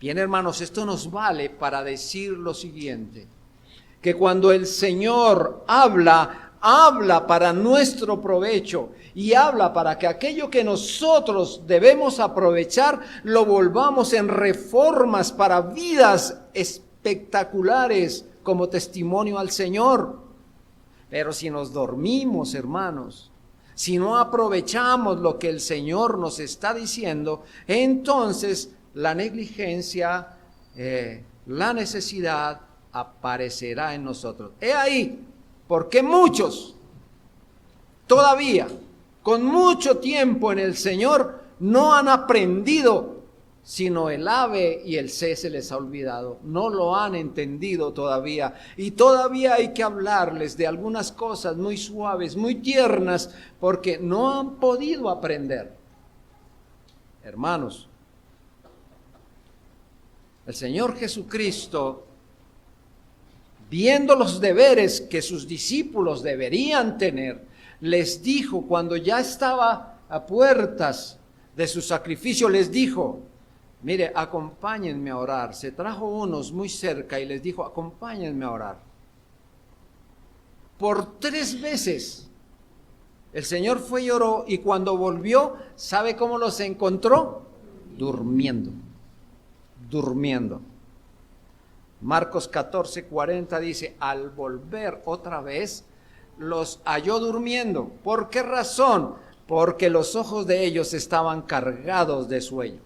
Bien, hermanos, esto nos vale para decir lo siguiente, que cuando el Señor habla para nuestro provecho y habla para que aquello que nosotros debemos aprovechar lo volvamos en reformas para vidas espectaculares como testimonio al Señor. Pero si nos dormimos, hermanos, si no aprovechamos lo que el Señor nos está diciendo, entonces la negligencia, la necesidad aparecerá en nosotros. He ahí, porque muchos todavía, con mucho tiempo en el Señor, no han aprendido, sino el A, B y el C se les ha olvidado. No lo han entendido todavía. Y todavía hay que hablarles de algunas cosas muy suaves, muy tiernas, porque no han podido aprender. Hermanos, el Señor Jesucristo, viendo los deberes que sus discípulos deberían tener, les dijo, cuando ya estaba a puertas de su sacrificio, les dijo, mire, acompáñenme a orar. Se trajo unos muy cerca y les dijo, acompáñenme a orar. Por 3 veces el Señor fue y oró, y cuando volvió, ¿sabe cómo los encontró? Durmiendo. Marcos 14:40 dice, al volver otra vez, los halló durmiendo. ¿Por qué razón? Porque los ojos de ellos estaban cargados de sueño.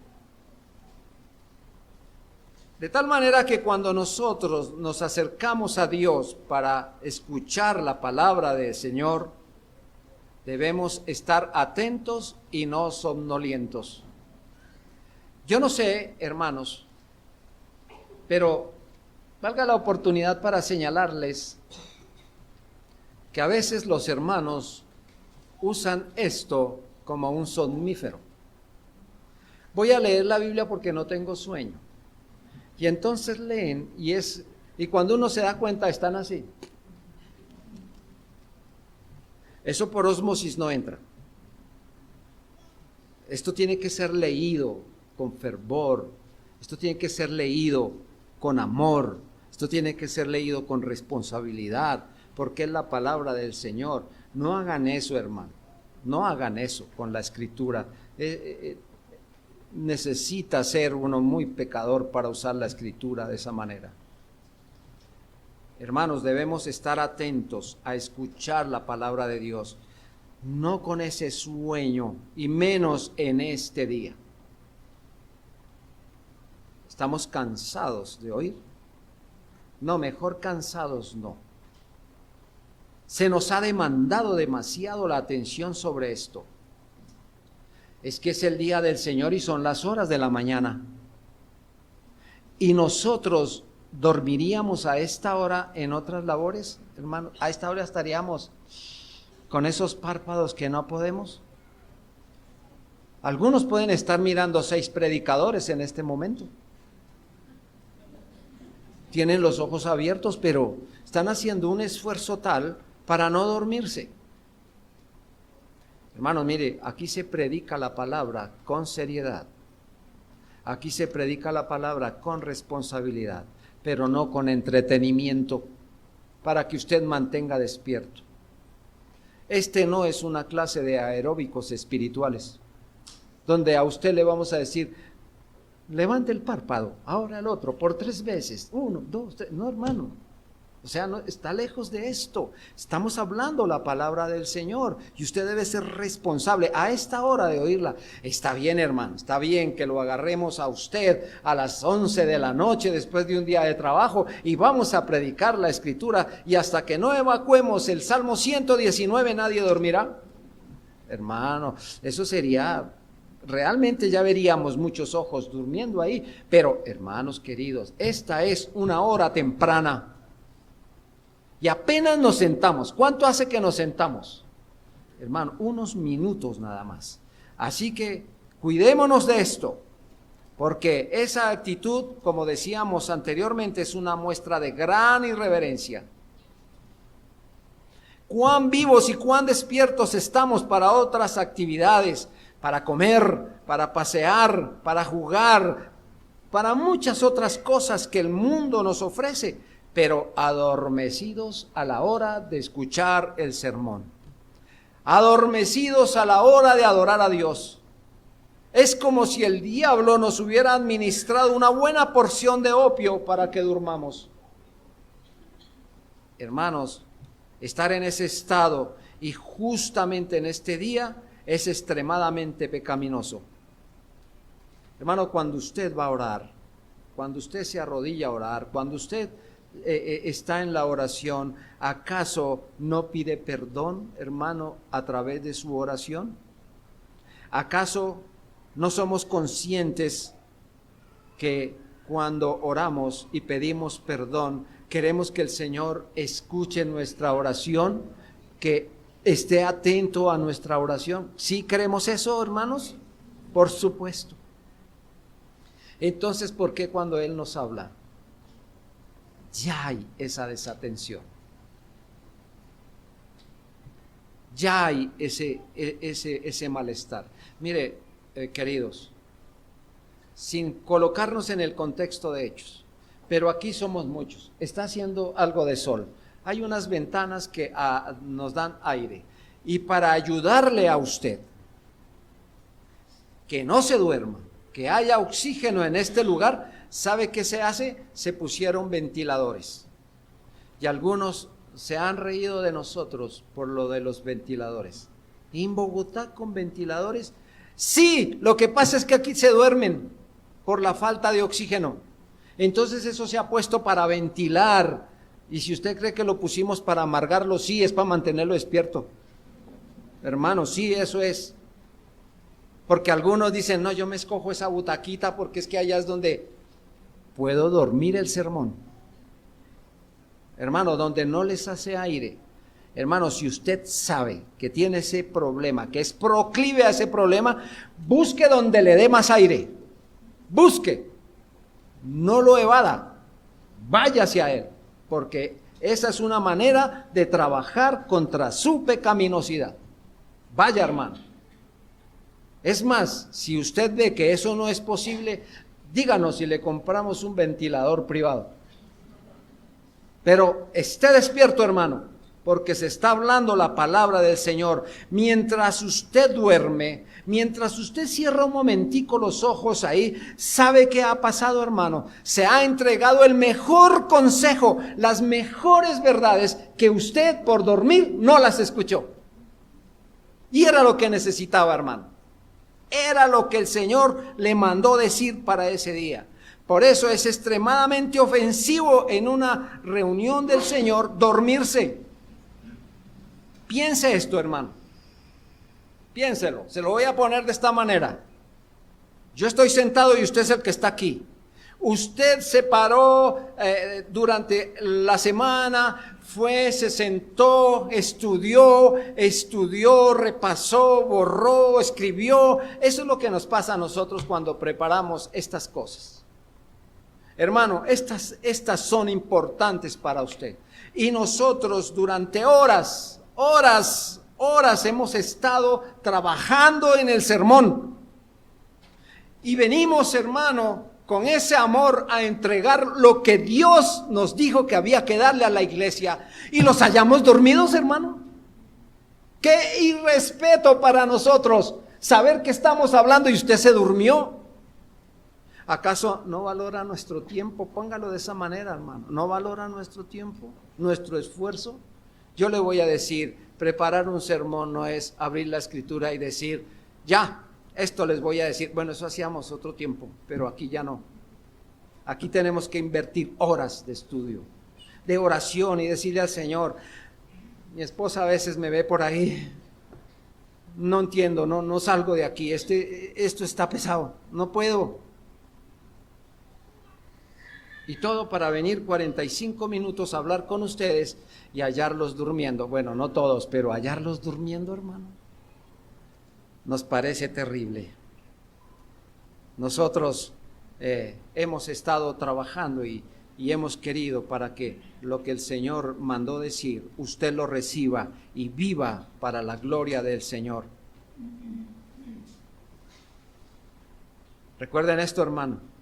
De tal manera que cuando nosotros nos acercamos a Dios para escuchar la palabra del Señor, debemos estar atentos y no somnolientos. Yo no sé, hermanos, pero valga la oportunidad para señalarles que a veces los hermanos usan esto como un somnífero. Voy a leer la Biblia porque no tengo sueño. Y entonces leen y cuando uno se da cuenta están así. Eso por ósmosis no entra. Esto tiene que ser leído con fervor. Esto tiene que ser leído con amor. Esto tiene que ser leído con responsabilidad, porque es la palabra del Señor. No hagan eso, hermano. No hagan eso con la Escritura. Necesita ser uno muy pecador para usar la Escritura de esa manera. Hermanos, debemos estar atentos a escuchar la palabra de Dios, no con ese sueño y menos en este día. ¿Estamos cansados de oír? No, mejor cansados no. Se nos ha demandado demasiado la atención sobre esto. Es que es el día del Señor y son las horas de la mañana. Y nosotros dormiríamos a esta hora en otras labores, hermano. A esta hora estaríamos con esos párpados que no podemos. Algunos pueden estar mirando 6 predicadores en este momento. tienen los ojos abiertos, pero están haciendo un esfuerzo tal para no dormirse. Hermanos, mire, aquí se predica la palabra con seriedad. Aquí se predica la palabra con responsabilidad, pero no con entretenimiento, para que usted mantenga despierto. Este no es una clase de aeróbicos espirituales, donde a usted le vamos a decir, levante el párpado, ahora el otro, por 3 veces, 1, 2, 3, no, hermano. O sea, no, está lejos de esto. Estamos hablando la palabra del Señor y usted debe ser responsable a esta hora de oírla. Está bien, hermano, está bien que lo agarremos a usted a las 11 de la noche después de un día de trabajo y vamos a predicar la Escritura y hasta que no evacuemos el Salmo 119 nadie dormirá. Hermano, eso sería... Realmente ya veríamos muchos ojos durmiendo ahí, pero hermanos queridos, esta es una hora temprana. Y apenas nos sentamos. ¿Cuánto hace que nos sentamos? Hermano, unos minutos nada más. Así que cuidémonos de esto, porque esa actitud, como decíamos anteriormente, es una muestra de gran irreverencia. Cuán vivos y cuán despiertos estamos para otras actividades, para comer, para pasear, para jugar, para muchas otras cosas que el mundo nos ofrece, pero adormecidos a la hora de escuchar el sermón, adormecidos a la hora de adorar a Dios. Es como si el diablo nos hubiera administrado una buena porción de opio para que durmamos. Hermanos, estar en ese estado y justamente en este día es extremadamente pecaminoso. Hermano, cuando usted va a orar, cuando usted se arrodilla a orar, cuando usted está en la oración, ¿acaso no pide perdón, hermano, a través de su oración? ¿Acaso no somos conscientes que cuando oramos y pedimos perdón, queremos que el Señor escuche nuestra oración, que esté atento a nuestra oración? ¿Sí queremos eso, hermanos? Por supuesto. Entonces, ¿por qué cuando Él nos habla ya hay esa desatención? Ya hay ese malestar. Mire, queridos, sin colocarnos en el contexto de Hechos, pero aquí somos muchos. Está haciendo algo de sol. Hay unas ventanas que nos dan aire. Y para ayudarle a usted, que no se duerma, que haya oxígeno en este lugar, ¿sabe qué se hace? Se pusieron ventiladores. Y algunos se han reído de nosotros por lo de los ventiladores. ¿En Bogotá con ventiladores? Sí, lo que pasa es que aquí se duermen por la falta de oxígeno. Entonces eso se ha puesto para ventilar. Y si usted cree que lo pusimos para amargarlo, sí, es para mantenerlo despierto. Hermano, sí, eso es. Porque algunos dicen, no, yo me escojo esa butaquita porque es que allá es donde puedo dormir el sermón. Hermano, donde no les hace aire. Hermano, si usted sabe que tiene ese problema, que es proclive a ese problema, busque donde le dé más aire. Busque. No lo evada. Vaya hacia él. Porque esa es una manera de trabajar contra su pecaminosidad. Vaya, hermano. Es más, si usted ve que eso no es posible, díganos si le compramos un ventilador privado. Pero esté despierto, hermano, porque se está hablando la palabra del Señor. Mientras usted duerme, mientras usted cierra un momentico los ojos ahí, ¿sabe qué ha pasado, hermano? Se ha entregado el mejor consejo, las mejores verdades que usted por dormir no las escuchó. Y era lo que necesitaba, hermano. Era lo que el Señor le mandó decir para ese día. Por eso es extremadamente ofensivo en una reunión del Señor dormirse. Piense esto, hermano. Piénselo. Se lo voy a poner de esta manera. Yo estoy sentado y usted es el que está aquí. Usted se paró durante la semana, fue, se sentó, estudió, repasó, borró, escribió. Eso es lo que nos pasa a nosotros cuando preparamos estas cosas. Hermano, estas son importantes para usted. Y nosotros durante horas hemos estado trabajando en el sermón. Y venimos, hermano, con ese amor a entregar lo que Dios nos dijo que había que darle a la iglesia. Y los hallamos dormidos, hermano. Qué irrespeto para nosotros saber que estamos hablando y usted se durmió. ¿Acaso no valora nuestro tiempo? Póngalo de esa manera, hermano. ¿No valora nuestro tiempo, nuestro esfuerzo? Yo le voy a decir, preparar un sermón no es abrir la escritura y decir, ya, esto les voy a decir. Bueno, eso hacíamos otro tiempo, pero aquí ya no. Aquí tenemos que invertir horas de estudio, de oración y decirle al Señor. Mi esposa a veces me ve por ahí, no entiendo, no salgo de aquí, esto está pesado, no puedo. Y todo para venir 45 minutos a hablar con ustedes y hallarlos durmiendo. Bueno, no todos, pero hallarlos durmiendo, hermano, nos parece terrible. Nosotros hemos estado trabajando y hemos querido para que lo que el Señor mandó decir, usted lo reciba y viva para la gloria del Señor. Recuerden esto, hermano.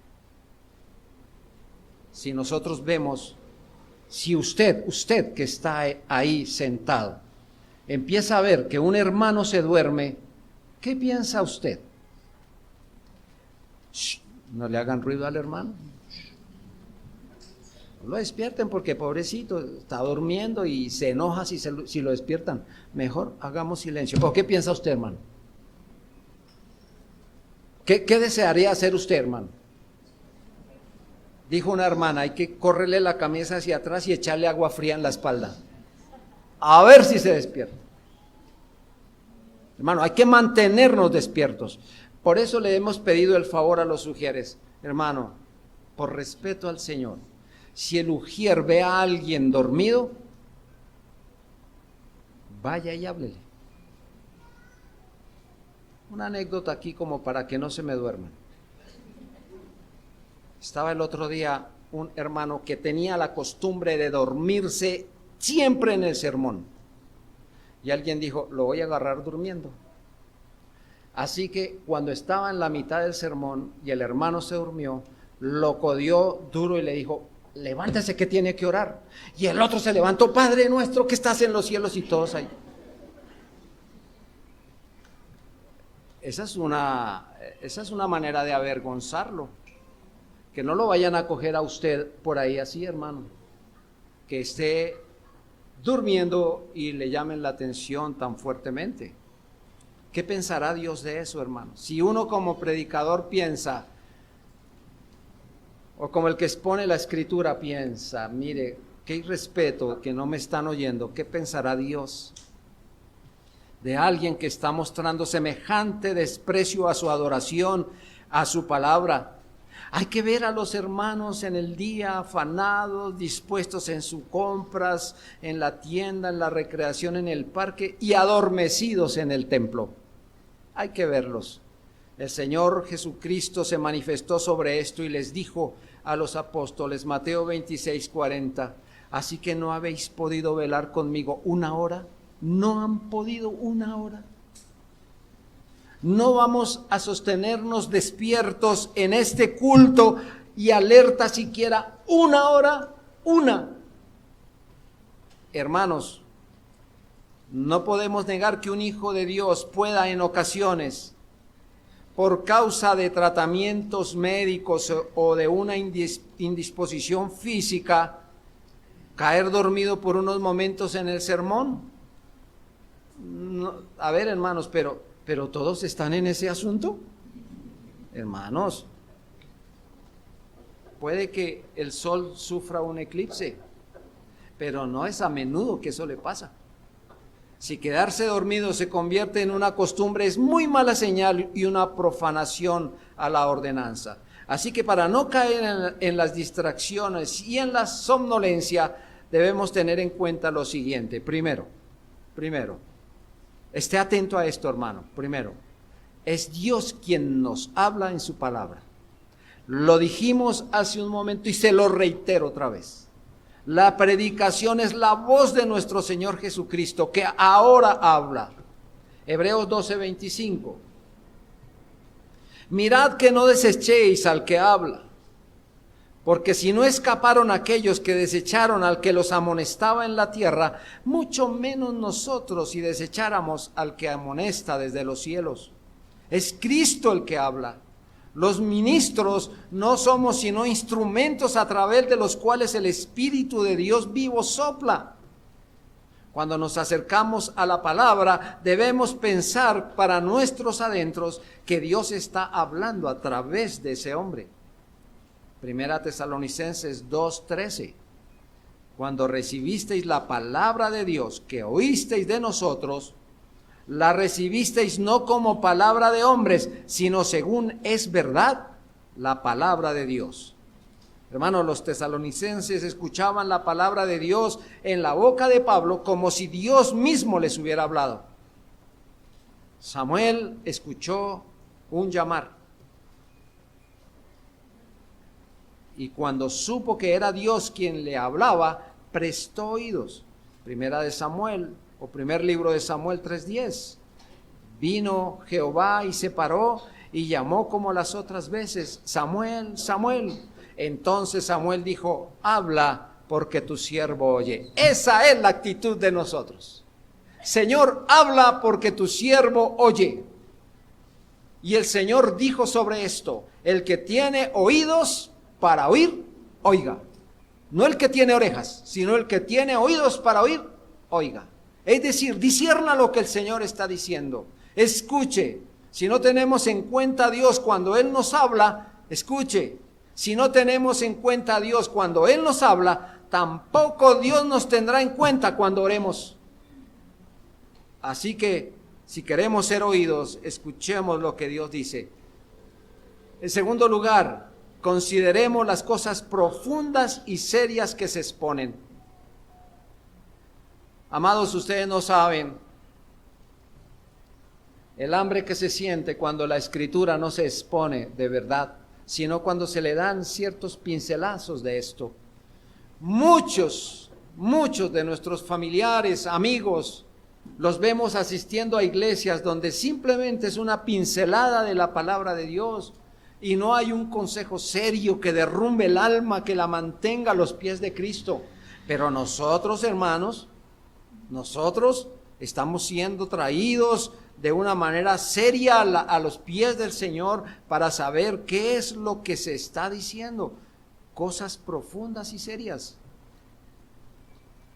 Si nosotros vemos, si usted que está ahí sentado, empieza a ver que un hermano se duerme, ¿qué piensa usted? Shh, no le hagan ruido al hermano. No lo despierten porque pobrecito está durmiendo y se enoja si lo despiertan. Mejor hagamos silencio. ¿O qué piensa usted, hermano? ¿Qué desearía hacer usted, hermano? Dijo una hermana, hay que correrle la camisa hacia atrás y echarle agua fría en la espalda. A ver si se despierta. Hermano, hay que mantenernos despiertos. Por eso le hemos pedido el favor a los ujieres. Hermano, por respeto al Señor, si el ujier ve a alguien dormido, vaya y háblele. Una anécdota aquí como para que no se me duerman. Estaba el otro día un hermano que tenía la costumbre de dormirse siempre en el sermón. Y alguien dijo, lo voy a agarrar durmiendo. Así que cuando estaba en la mitad del sermón y el hermano se durmió, lo codió duro y le dijo, levántese que tiene que orar. Y el otro se levantó, Padre nuestro que estás en los cielos, y todos ahí. Esa es una manera de avergonzarlo. Que no lo vayan a coger a usted por ahí así, hermano. Que esté durmiendo y le llamen la atención tan fuertemente. ¿Qué pensará Dios de eso, hermano? Si uno como predicador piensa, o como el que expone la escritura piensa, mire, qué irrespeto que no me están oyendo, ¿qué pensará Dios de alguien que está mostrando semejante desprecio a su adoración, a su palabra? Hay que ver a los hermanos en el día afanados, dispuestos en sus compras, en la tienda, en la recreación, en el parque y adormecidos en el templo. Hay que verlos. El Señor Jesucristo se manifestó sobre esto y les dijo a los apóstoles, Mateo 26:40, así que no habéis podido velar conmigo una hora, no han podido una hora. No vamos a sostenernos despiertos en este culto y alerta siquiera una hora, una. Hermanos, no podemos negar que un hijo de Dios pueda en ocasiones, por causa de tratamientos médicos o de una indisposición física, caer dormido por unos momentos en el sermón. No, a ver, hermanos, pero todos están en ese asunto. Hermanos, puede que el sol sufra un eclipse, pero no es a menudo que eso le pasa. Si quedarse dormido se convierte en una costumbre, es muy mala señal y una profanación a la ordenanza. Así que para no caer en las distracciones y en la somnolencia, debemos tener en cuenta lo siguiente. Primero, esté atento a esto, hermano. Primero, es Dios quien nos habla en su palabra. Lo dijimos hace un momento y se lo reitero otra vez. La predicación es la voz de nuestro Señor Jesucristo que ahora habla. Hebreos 12:25. Mirad que no desechéis al que habla, porque si no escaparon aquellos que desecharon al que los amonestaba en la tierra, mucho menos nosotros si desecháramos al que amonesta desde los cielos. Es Cristo el que habla. Los ministros no somos sino instrumentos a través de los cuales el Espíritu de Dios vivo sopla. Cuando nos acercamos a la palabra, debemos pensar para nuestros adentros que Dios está hablando a través de ese hombre. Primera Tesalonicenses 2:13. Cuando recibisteis la palabra de Dios que oísteis de nosotros, la recibisteis no como palabra de hombres, sino según es verdad la palabra de Dios. Hermanos, los tesalonicenses escuchaban la palabra de Dios en la boca de Pablo como si Dios mismo les hubiera hablado. Samuel escuchó un llamar. Y cuando supo que era Dios quien le hablaba, prestó oídos. Primera de Samuel, o primer libro de Samuel 3:10. Vino Jehová y se paró y llamó como las otras veces, Samuel, Samuel. Entonces Samuel dijo, habla porque tu siervo oye. Esa es la actitud de nosotros. Señor, habla porque tu siervo oye. Y el Señor dijo sobre esto, el que tiene oídos para oír, oiga. No el que tiene orejas, sino el que tiene oídos para oír, oiga. Es decir, discierna lo que el Señor está diciendo. Escuche. Si no tenemos en cuenta a Dios cuando Él nos habla, escuche. Si no tenemos en cuenta a Dios cuando Él nos habla, tampoco Dios nos tendrá en cuenta cuando oremos. Así que, si queremos ser oídos, escuchemos lo que Dios dice. En segundo lugar, consideremos las cosas profundas y serias que se exponen. Amados, ustedes no saben el hambre que se siente cuando la Escritura no se expone de verdad, sino cuando se le dan ciertos pincelazos de esto. Muchos de nuestros familiares, amigos, los vemos asistiendo a iglesias donde simplemente es una pincelada de la palabra de Dios y no hay un consejo serio que derrumbe el alma, que la mantenga a los pies de Cristo. Pero nosotros, hermanos, nosotros estamos siendo traídos de una manera seria a los pies del Señor para saber qué es lo que se está diciendo. Cosas profundas y serias.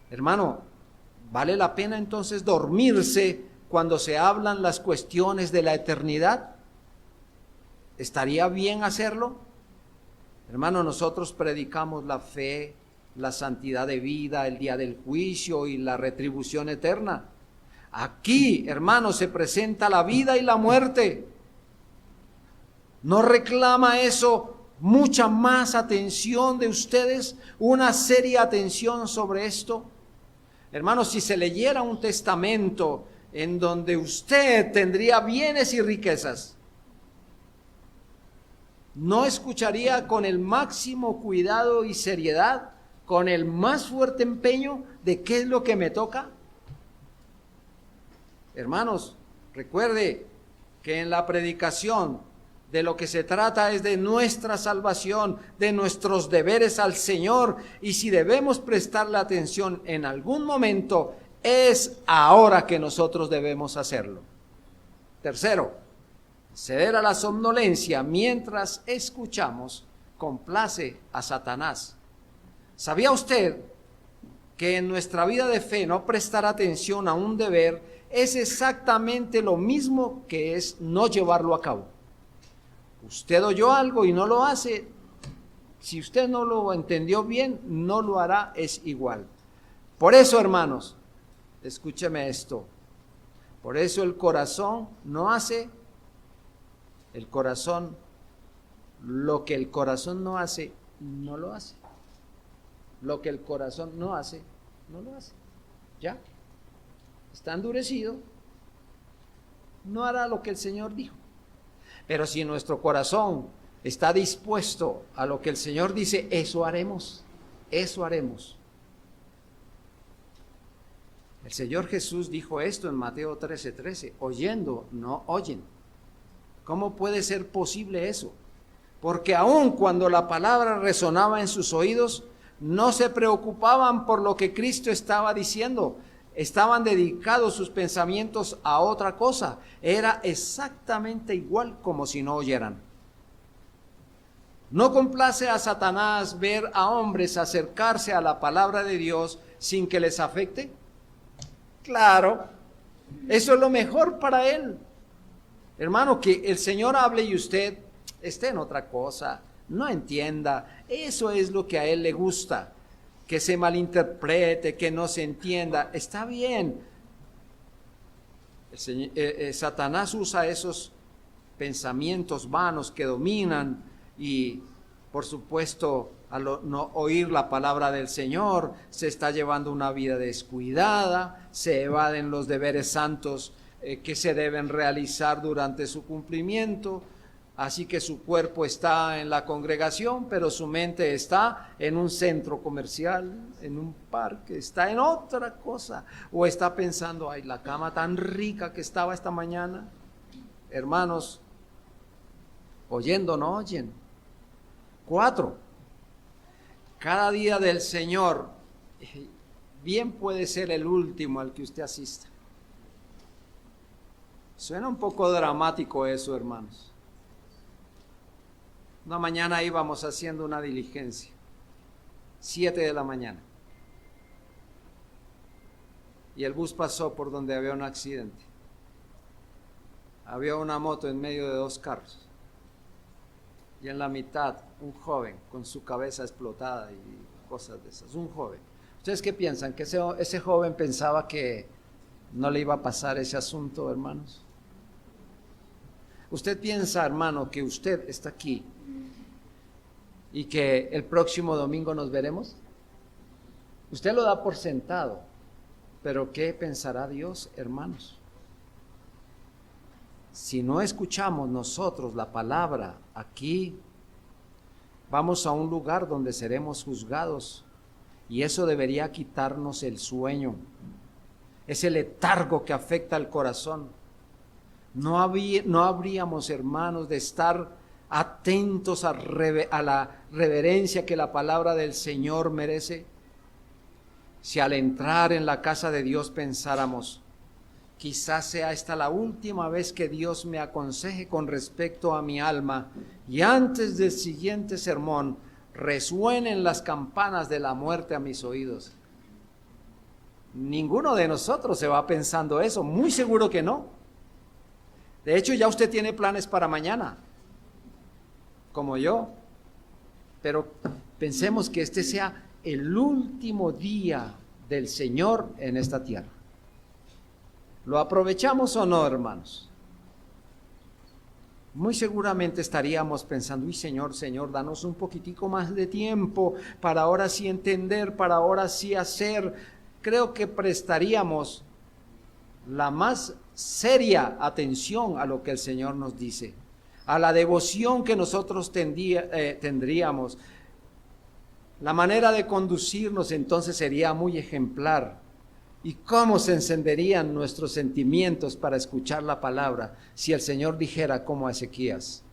Hermano, ¿vale la pena entonces dormirse cuando se hablan las cuestiones de la eternidad? ¿Estaría bien hacerlo? Hermano, nosotros predicamos la fe, la santidad de vida, el día del juicio y la retribución eterna. Aquí, hermanos, se presenta la vida y la muerte. ¿No reclama eso mucha más atención de ustedes? ¿Una seria atención sobre esto? Hermanos, si se leyera un testamento en donde usted tendría bienes y riquezas, ¿no escucharía con el máximo cuidado y seriedad, con el más fuerte empeño de qué es lo que me toca? Hermanos, recuerde que en la predicación de lo que se trata es de nuestra salvación, de nuestros deberes al Señor, y si debemos prestarle atención en algún momento, es ahora que nosotros debemos hacerlo. Tercero, ceder a la somnolencia mientras escuchamos complace a Satanás. ¿Sabía usted que en nuestra vida de fe no prestar atención a un deber es exactamente lo mismo que es no llevarlo a cabo? Usted oyó algo y no lo hace. Si usted no lo entendió bien, no lo hará, es igual. Por eso, hermanos, escúcheme esto. Por eso el corazón no hace, lo que el corazón no hace, no lo hace. Lo que el corazón no hace, no lo hace. ¿Ya? Está endurecido, no hará lo que el Señor dijo. Pero si nuestro corazón está dispuesto a lo que el Señor dice, eso haremos, eso haremos. El Señor Jesús dijo esto en Mateo 13:13, oyendo, no oyen. ¿Cómo puede ser posible eso? Porque aun cuando la palabra resonaba en sus oídos, no se preocupaban por lo que Cristo estaba diciendo. Estaban dedicados sus pensamientos a otra cosa. Era exactamente igual como si no oyeran. ¿No complace a Satanás ver a hombres acercarse a la palabra de Dios sin que les afecte? Claro, eso es lo mejor para él. Hermano, que el Señor hable y usted esté en otra cosa, no entienda. Eso es lo que a él le gusta, que se malinterprete, que no se entienda. Está bien. Satanás usa esos pensamientos vanos que dominan y, por supuesto, al no oír la palabra del Señor, se está llevando una vida descuidada, se evaden los deberes santos que se deben realizar durante su cumplimiento. Así que su cuerpo está en la congregación, pero su mente está en un centro comercial, en un parque, está en otra cosa. O está pensando, ay, la cama tan rica que estaba esta mañana. Hermanos, oyendo no oyen. 4, cada día del Señor bien puede ser el último al que usted asista. Suena un poco dramático eso, hermanos. Una mañana íbamos haciendo una diligencia, 7 de la mañana, y el bus pasó por donde había un accidente. Había una moto en medio de 2 carros, y en la mitad un joven con su cabeza explotada y cosas de esas, un joven. ¿Ustedes qué piensan? ¿Que ese joven pensaba que no le iba a pasar ese asunto, hermanos? ¿Usted piensa, hermano, que usted está aquí y que el próximo domingo nos veremos? Usted lo da por sentado, pero ¿qué pensará Dios, hermanos? Si no escuchamos nosotros la palabra aquí, vamos a un lugar donde seremos juzgados, y eso debería quitarnos el sueño, ese letargo que afecta al corazón. No habríamos, hermanos, de estar atentos a la reverencia que la palabra del Señor merece, si al entrar en la casa de Dios pensáramos, quizás sea esta la última vez que Dios me aconseje con respecto a mi alma, y antes del siguiente sermón resuenen las campanas de la muerte a mis oídos. Ninguno de nosotros se va pensando eso, muy seguro que no. De hecho, ya usted tiene planes para mañana, como yo, pero pensemos que este sea el último día del Señor en esta tierra. ¿Lo aprovechamos o no, hermanos? Muy seguramente estaríamos pensando, uy, Señor, danos un poquitico más de tiempo para ahora sí entender, para ahora sí hacer. Creo que prestaríamos la más seria atención a lo que el Señor nos dice, a la devoción que nosotros tendríamos. La manera de conducirnos entonces sería muy ejemplar. ¿Y cómo se encenderían nuestros sentimientos para escuchar la palabra si el Señor dijera como a Ezequías: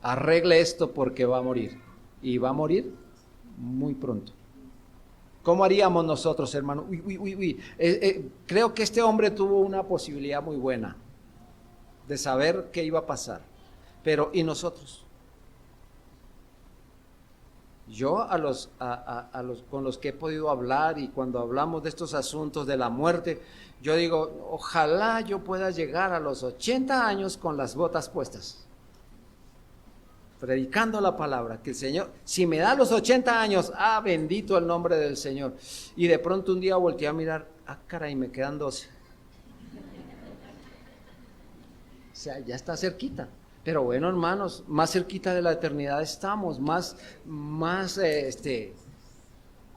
arregle esto porque va a morir, y va a morir muy pronto? ¿Cómo haríamos nosotros, hermano? Creo que este hombre tuvo una posibilidad muy buena de saber qué iba a pasar, pero ¿y nosotros? Yo con los que he podido hablar, y cuando hablamos de estos asuntos de la muerte, yo digo, ojalá yo pueda llegar a los 80 años con las botas puestas, predicando la palabra, que el Señor, si me da los 80 años, bendito el nombre del Señor. Y de pronto un día volteé a mirar, caray, me quedan 12. O sea, ya está cerquita. Pero bueno, hermanos, más cerquita de la eternidad estamos, más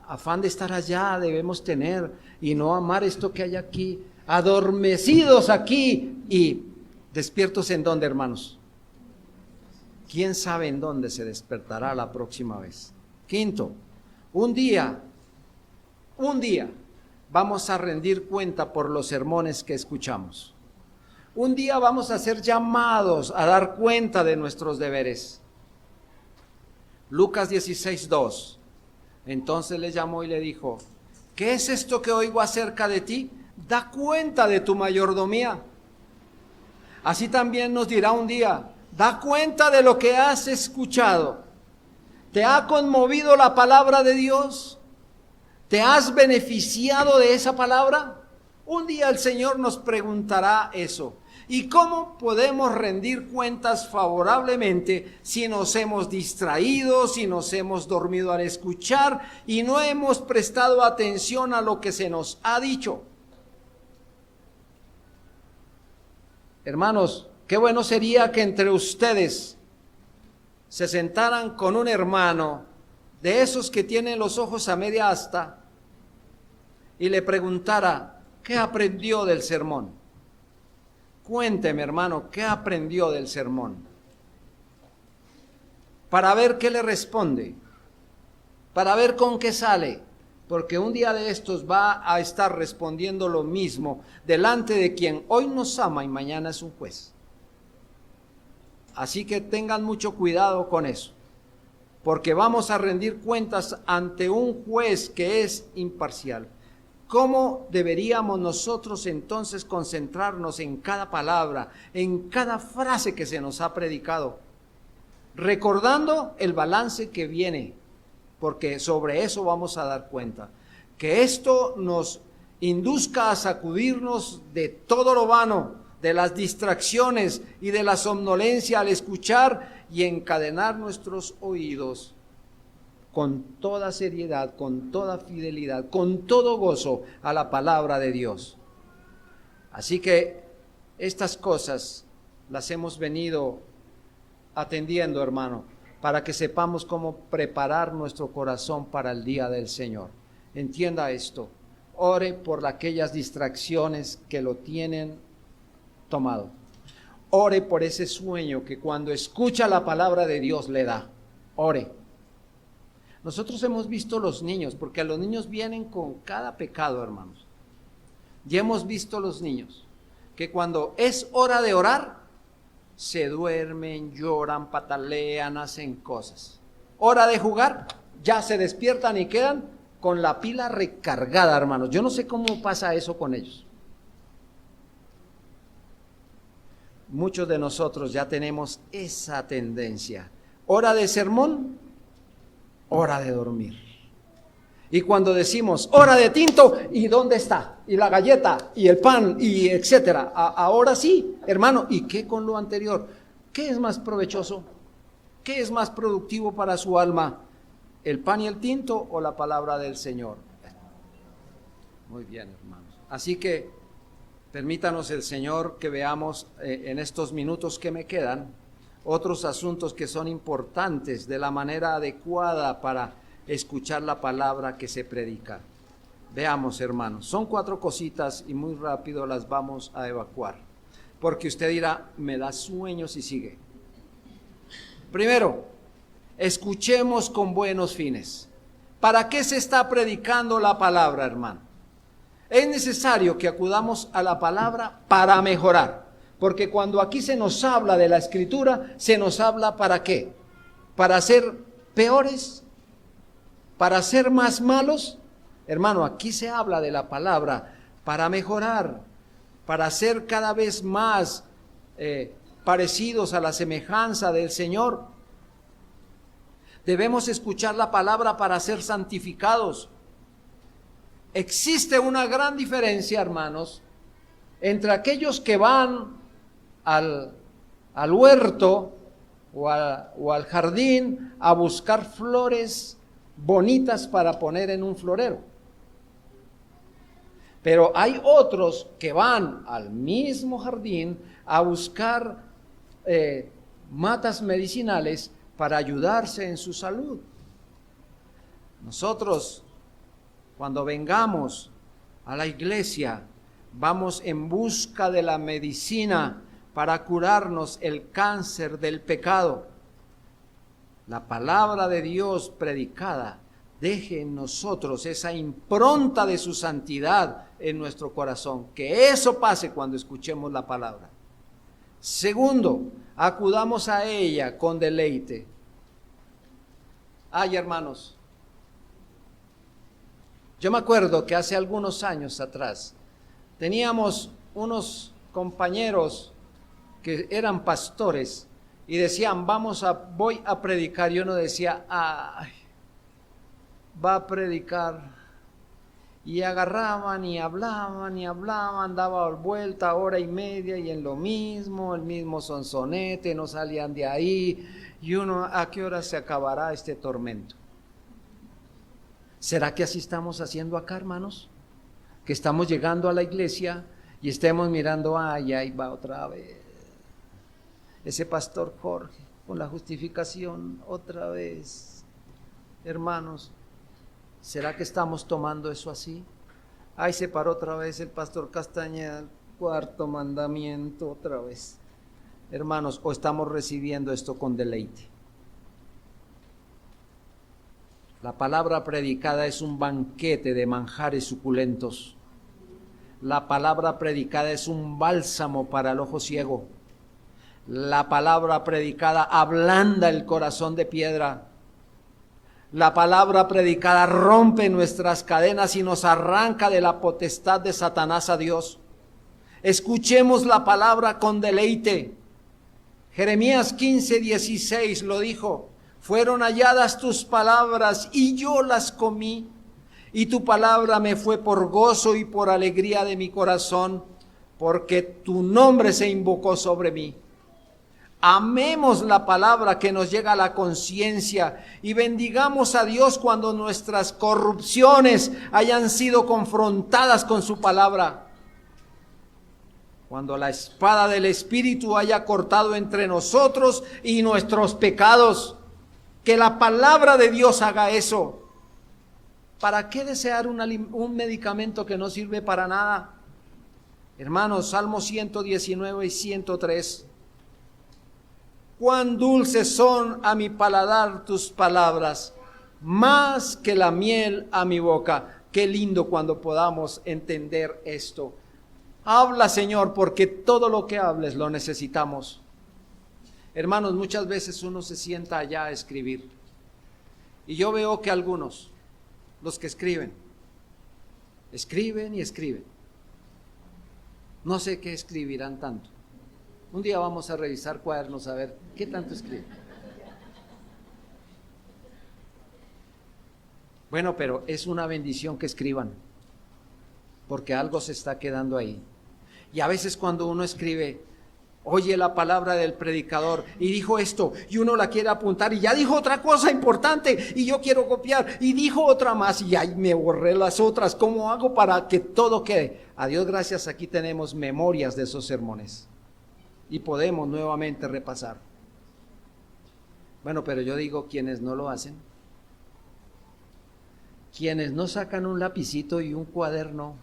afán de estar allá debemos tener, y no amar esto que hay aquí, adormecidos aquí y ¿Despiertos en dónde, hermanos? ¿Quién sabe en dónde se despertará la próxima vez? Quinto, un día vamos a rendir cuenta por los sermones que escuchamos. Un día vamos a ser llamados a dar cuenta de nuestros deberes. Lucas 16:2. Entonces le llamó y le dijo: ¿qué es esto que oigo acerca de ti? Da cuenta de tu mayordomía. Así también nos dirá un día: da cuenta de lo que has escuchado. ¿Te ha conmovido la palabra de Dios? ¿Te has beneficiado de esa palabra? Un día el Señor nos preguntará eso. ¿Y cómo podemos rendir cuentas favorablemente si nos hemos distraído, si nos hemos dormido al escuchar y no hemos prestado atención a lo que se nos ha dicho? Hermanos, qué bueno sería que entre ustedes se sentaran con un hermano de esos que tienen los ojos a media asta y le preguntara: ¿qué aprendió del sermón? Cuénteme, hermano, ¿qué aprendió del sermón? Para ver qué le responde, para ver con qué sale, porque un día de estos va a estar respondiendo lo mismo delante de quien hoy nos ama y mañana es un juez. Así que tengan mucho cuidado con eso, porque vamos a rendir cuentas ante un juez que es imparcial. ¿Cómo deberíamos nosotros entonces concentrarnos en cada palabra, en cada frase que se nos ha predicado? Recordando el balance que viene, porque sobre eso vamos a dar cuenta. Que esto nos induzca a sacudirnos de todo lo vano, de las distracciones y de la somnolencia al escuchar y encadenar nuestros oídos con toda seriedad, con toda fidelidad, con todo gozo a la palabra de Dios. Así que estas cosas las hemos venido atendiendo, hermano, para que sepamos cómo preparar nuestro corazón para el día del Señor. Entienda esto, ore por aquellas distracciones que lo tienen tomado. Ore por ese sueño que cuando escucha la palabra de Dios le da. Ore. Nosotros hemos visto los niños, porque los niños vienen con cada pecado, hermanos. Ya hemos visto los niños, que cuando es hora de orar, se duermen, lloran, patalean, hacen cosas. Hora de jugar, ya se despiertan y quedan con la pila recargada, hermanos. Yo no sé cómo pasa eso con ellos. Muchos de nosotros ya tenemos esa tendencia. Hora de sermón, hora de dormir. Y cuando decimos hora de tinto, ¿y dónde está? Y la galleta, y el pan, y etcétera. Ahora sí, hermano, ¿y qué con lo anterior? ¿Qué es más provechoso? ¿Qué es más productivo para su alma? ¿El pan y el tinto o la palabra del Señor? Muy bien, hermanos. Así que permítanos el Señor que veamos en estos minutos que me quedan otros asuntos que son importantes de la manera adecuada para escuchar la palabra que se predica. Veamos, hermanos, son 4 cositas y muy rápido las vamos a evacuar, porque usted dirá: me da sueño si sigue. Primero, escuchemos con buenos fines. ¿Para qué se está predicando la palabra, hermano? Es necesario que acudamos a la palabra para mejorar. Porque cuando aquí se nos habla de la Escritura, se nos habla ¿para qué? ¿Para ser peores? ¿Para ser más malos? Hermano, aquí se habla de la palabra para mejorar, para ser cada vez más parecidos a la semejanza del Señor. Debemos escuchar la palabra para ser santificados. Existe una gran diferencia, hermanos, entre aquellos que van al huerto o al jardín a buscar flores bonitas para poner en un florero. Pero hay otros que van al mismo jardín a buscar matas medicinales para ayudarse en su salud. Nosotros, cuando vengamos a la iglesia, vamos en busca de la medicina para curarnos el cáncer del pecado. La palabra de Dios predicada deje en nosotros esa impronta de su santidad en nuestro corazón. Que eso pase cuando escuchemos la palabra. Segundo, acudamos a ella con deleite. Ay, hermanos, yo me acuerdo que hace algunos años atrás teníamos unos compañeros que eran pastores y decían, voy a predicar. Y uno decía, ay, va a predicar. Y agarraban y hablaban, daba vuelta hora y media y en lo mismo, el mismo sonsonete, no salían de ahí. Y uno, ¿a qué hora se acabará este tormento? ¿Será que así estamos haciendo acá, hermanos? Que estamos llegando a la iglesia y estemos mirando, ay, ahí va otra vez ese pastor Jorge con la justificación otra vez. Hermanos, ¿será que estamos tomando eso así? Ay, se paró otra vez el pastor Castañeda, el cuarto mandamiento otra vez. Hermanos, ¿o estamos recibiendo esto con deleite? La palabra predicada es un banquete de manjares suculentos. La palabra predicada es un bálsamo para el ojo ciego. La palabra predicada ablanda el corazón de piedra. La palabra predicada rompe nuestras cadenas y nos arranca de la potestad de Satanás a Dios. Escuchemos la palabra con deleite. Jeremías 15:16 lo dijo: fueron halladas tus palabras y yo las comí, y tu palabra me fue por gozo y por alegría de mi corazón, porque tu nombre se invocó sobre mí. Amemos la palabra que nos llega a la conciencia y bendigamos a Dios cuando nuestras corrupciones hayan sido confrontadas con su palabra. Cuando la espada del Espíritu haya cortado entre nosotros y nuestros pecados. Que la palabra de Dios haga eso. ¿Para qué desear un medicamento que no sirve para nada? Hermanos, Salmo 119 y 103. Cuán dulces son a mi paladar tus palabras, más que la miel a mi boca. Qué lindo cuando podamos entender esto. Habla, Señor, porque todo lo que hables lo necesitamos. Hermanos, muchas veces uno se sienta allá a escribir. Y yo veo que algunos, los que escriben y escriben. No sé qué escribirán tanto. Un día vamos a revisar cuadernos a ver qué tanto escriben. Bueno, pero es una bendición que escriban, porque algo se está quedando ahí. Y a veces cuando uno escribe, oye la palabra del predicador y dijo esto, y uno la quiere apuntar y ya dijo otra cosa importante y yo quiero copiar y dijo otra más y ahí me borré las otras. ¿Cómo hago para que todo quede? A Dios gracias, aquí tenemos memorias de esos sermones y podemos nuevamente repasar. Bueno, pero yo digo, quienes no lo hacen, quienes no sacan un lapicito y un cuaderno,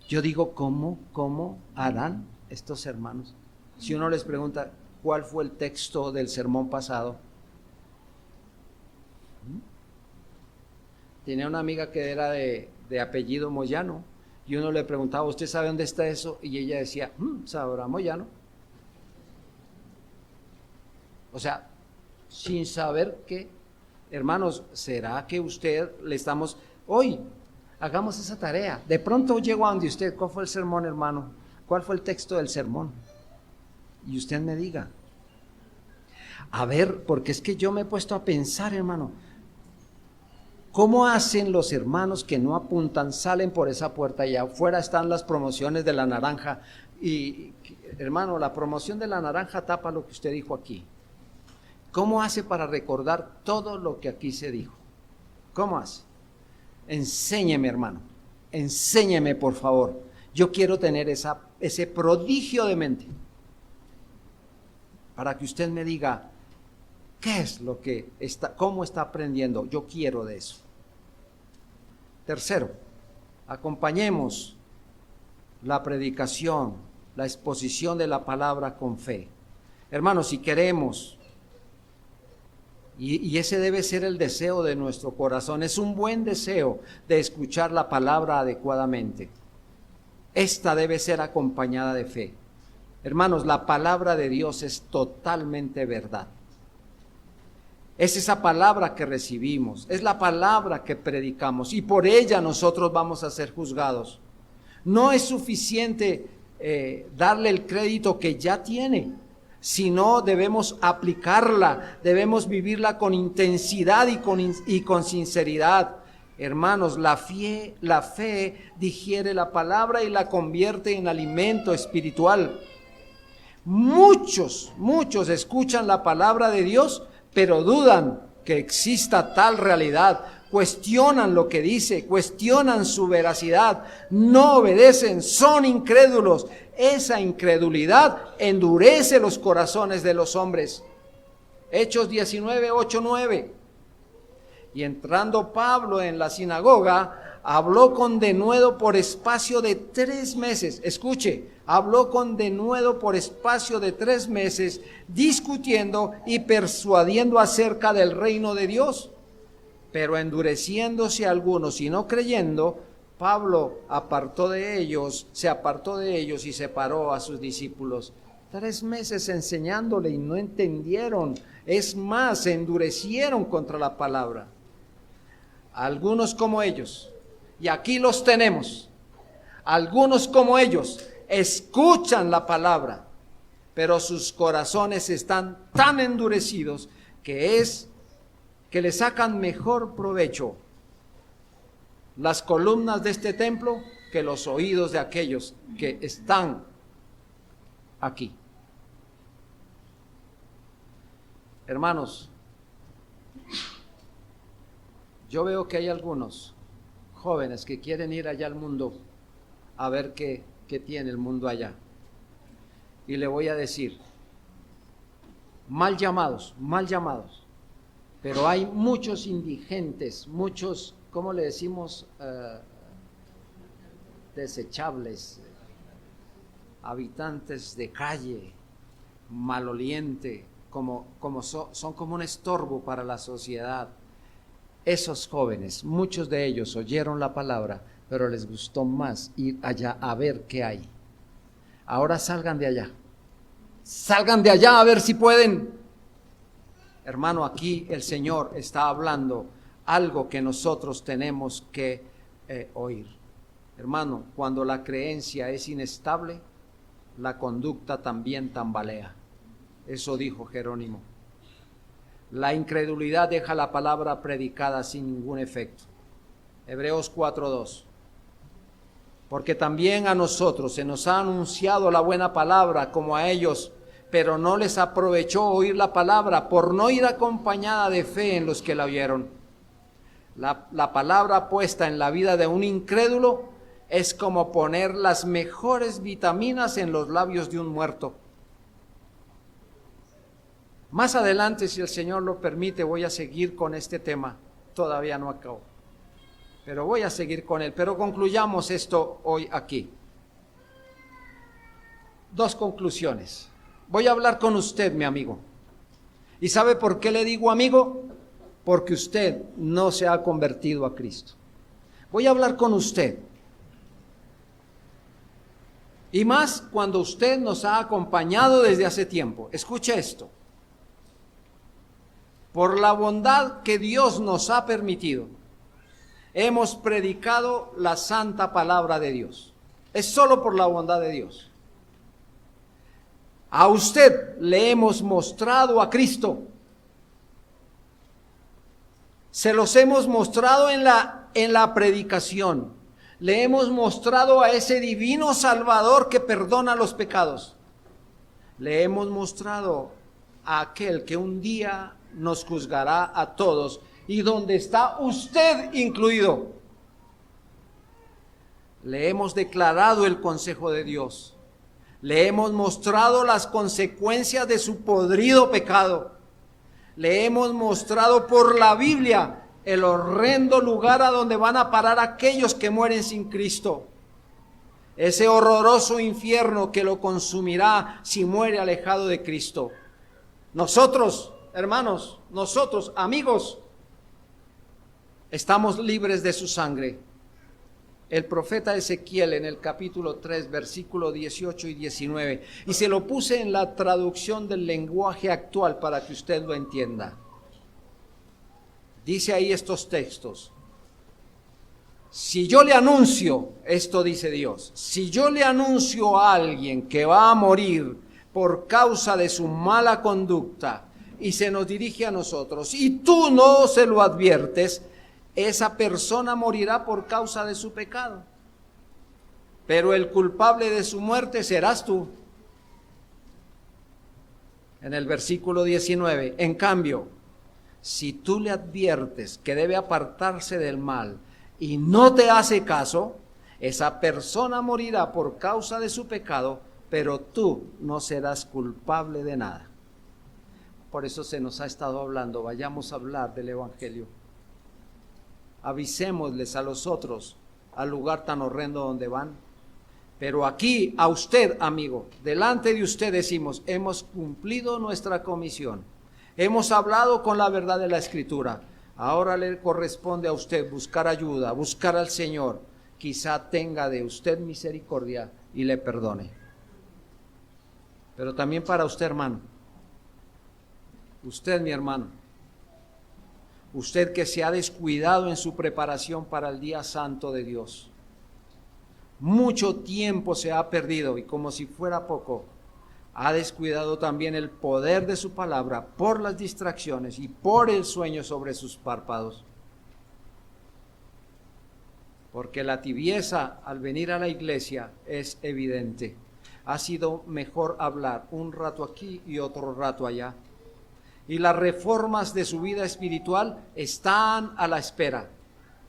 yo digo, ¿cómo harán estos hermanos? Si uno les pregunta, ¿cuál fue el texto del sermón pasado? Tenía una amiga que era de apellido Moyano, y uno le preguntaba, ¿usted sabe dónde está eso? Y ella decía, ¿sabrá Moyano? O sea, sin saber qué. Hermanos, ¿será que usted le estamos... Hoy, hagamos esa tarea. De pronto llego a donde usted, ¿cuál fue el sermón, hermano? ¿Cuál fue el texto del sermón? Y usted me diga. A ver, porque es que yo me he puesto a pensar, hermano, ¿cómo hacen los hermanos que no apuntan, salen por esa puerta y afuera están las promociones de la naranja? Y, hermano, la promoción de la naranja tapa lo que usted dijo aquí. ¿Cómo hace para recordar todo lo que aquí se dijo? ¿Cómo hace? Enséñeme, hermano, enséñeme, por favor. Yo quiero tener ese prodigio de mente para que usted me diga qué es lo que está, cómo está aprendiendo. Yo quiero de eso. Tercero, acompañemos la predicación la exposición de la palabra con fe. Hermanos, si queremos, y ese debe ser el deseo de nuestro corazón, es un buen deseo de escuchar la palabra adecuadamente. Esta debe ser acompañada de fe. Hermanos, la palabra de Dios es totalmente verdad. Es esa palabra que recibimos, es la palabra que predicamos y por ella nosotros vamos a ser juzgados. No es suficiente darle el crédito que ya tiene, sino debemos aplicarla, debemos vivirla con intensidad y con sinceridad. Hermanos, la fe digiere la palabra y la convierte en alimento espiritual. Muchos escuchan la palabra de Dios, pero dudan que exista tal realidad, cuestionan lo que dice, cuestionan su veracidad, no obedecen, son incrédulos. Esa incredulidad endurece los corazones de los hombres. Hechos 19, 8, 9. Y entrando Pablo en la sinagoga, habló con denuedo por espacio de 3 meses. Escuche, habló con denuedo por espacio de 3 meses, discutiendo y persuadiendo acerca del reino de Dios. Pero endureciéndose algunos y no creyendo, Pablo se apartó de ellos y separó a sus discípulos. 3 meses enseñándole y no entendieron. Es más, se endurecieron contra la palabra. Algunos como ellos, y aquí los tenemos, algunos como ellos, escuchan la palabra, pero sus corazones están tan endurecidos que le sacan mejor provecho las columnas de este templo que los oídos de aquellos que están aquí. Hermanos, yo veo que hay algunos jóvenes que quieren ir allá al mundo a ver qué tiene el mundo allá. Y le voy a decir, mal llamados, pero hay muchos indigentes, muchos, ¿cómo le decimos? Desechables, habitantes de calle, maloliente, son como un estorbo para la sociedad. Esos jóvenes, muchos de ellos oyeron la palabra, pero les gustó más ir allá a ver qué hay. Ahora salgan de allá a ver si pueden. Hermano, aquí el Señor está hablando algo que nosotros tenemos que oír. Hermano, cuando la creencia es inestable, la conducta también tambalea. Eso dijo Jerónimo. La incredulidad deja la palabra predicada sin ningún efecto. Hebreos 4:2. Porque también a nosotros se nos ha anunciado la buena palabra como a ellos, pero no les aprovechó oír la palabra por no ir acompañada de fe en los que la oyeron. La palabra puesta en la vida de un incrédulo es como poner las mejores vitaminas en los labios de un muerto. Más adelante, si el Señor lo permite, voy a seguir con este tema. Todavía no acabo, pero voy a seguir con él. Pero concluyamos esto hoy aquí. 2 conclusiones. Voy a hablar con usted, mi amigo. ¿Y sabe por qué le digo amigo? Porque usted no se ha convertido a Cristo. Voy a hablar con usted. Y más cuando usted nos ha acompañado desde hace tiempo. Escuche esto. Por la bondad que Dios nos ha permitido, hemos predicado la santa palabra de Dios. Es solo por la bondad de Dios. A usted le hemos mostrado a Cristo. Se los hemos mostrado en la predicación. Le hemos mostrado a ese divino Salvador que perdona los pecados. Le hemos mostrado a aquel que un día nos juzgará a todos y donde está usted incluido. Le hemos declarado el consejo de Dios. Le hemos mostrado las consecuencias de su podrido pecado. Le hemos mostrado por la Biblia el horrendo lugar a donde van a parar aquellos que mueren sin Cristo. ese horroroso infierno que lo consumirá si muere alejado de Cristo. Nosotros, hermanos, nosotros, amigos, estamos libres de su sangre. El profeta Ezequiel en el capítulo 3, versículo 18 y 19, y se lo puse en la traducción del lenguaje actual para que usted lo entienda. Dice ahí estos textos: si yo le anuncio, esto dice Dios, si yo le anuncio a alguien que va a morir por causa de su mala conducta y se nos dirige a nosotros y tú no se lo adviertes, esa persona morirá por causa de su pecado, pero el culpable de su muerte serás tú. En el versículo 19, en cambio, si tú le adviertes que debe apartarse del mal y no te hace caso, esa persona morirá por causa de su pecado, pero tú no serás culpable de nada. Por eso se nos ha estado hablando, vayamos a hablar del Evangelio. Avisémosles a los otros al lugar tan horrendo donde van. Pero aquí a usted, amigo, delante de usted decimos, hemos cumplido nuestra comisión. Hemos hablado con la verdad de la Escritura. Ahora le corresponde a usted buscar ayuda, buscar al Señor. Quizá tenga de usted misericordia y le perdone. Pero también para usted, hermano. Usted, mi hermano. Usted que se ha descuidado en su preparación para el día santo de Dios. Mucho tiempo se ha perdido y como si fuera poco, ha descuidado también el poder de su palabra por las distracciones y por el sueño sobre sus párpados. Porque la tibieza al venir a la iglesia es evidente. Ha sido mejor hablar un rato aquí y otro rato allá. Y las reformas de su vida espiritual están a la espera,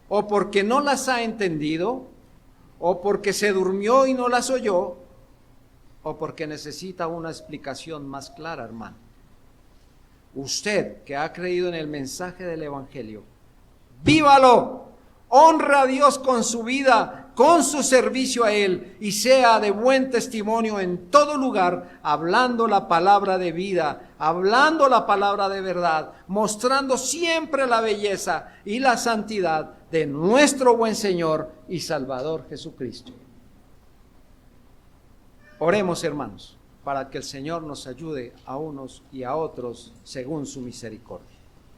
o porque no las ha entendido, o porque se durmió y no las oyó, o porque necesita una explicación más clara, hermano. Usted que ha creído en el mensaje del Evangelio, vívalo, honra a Dios con su vida, con su servicio a Él, y sea de buen testimonio en todo lugar, hablando la palabra de vida, hablando la palabra de verdad, mostrando siempre la belleza y la santidad de nuestro buen Señor y Salvador Jesucristo. Oremos, hermanos, para que el Señor nos ayude a unos y a otros según su misericordia.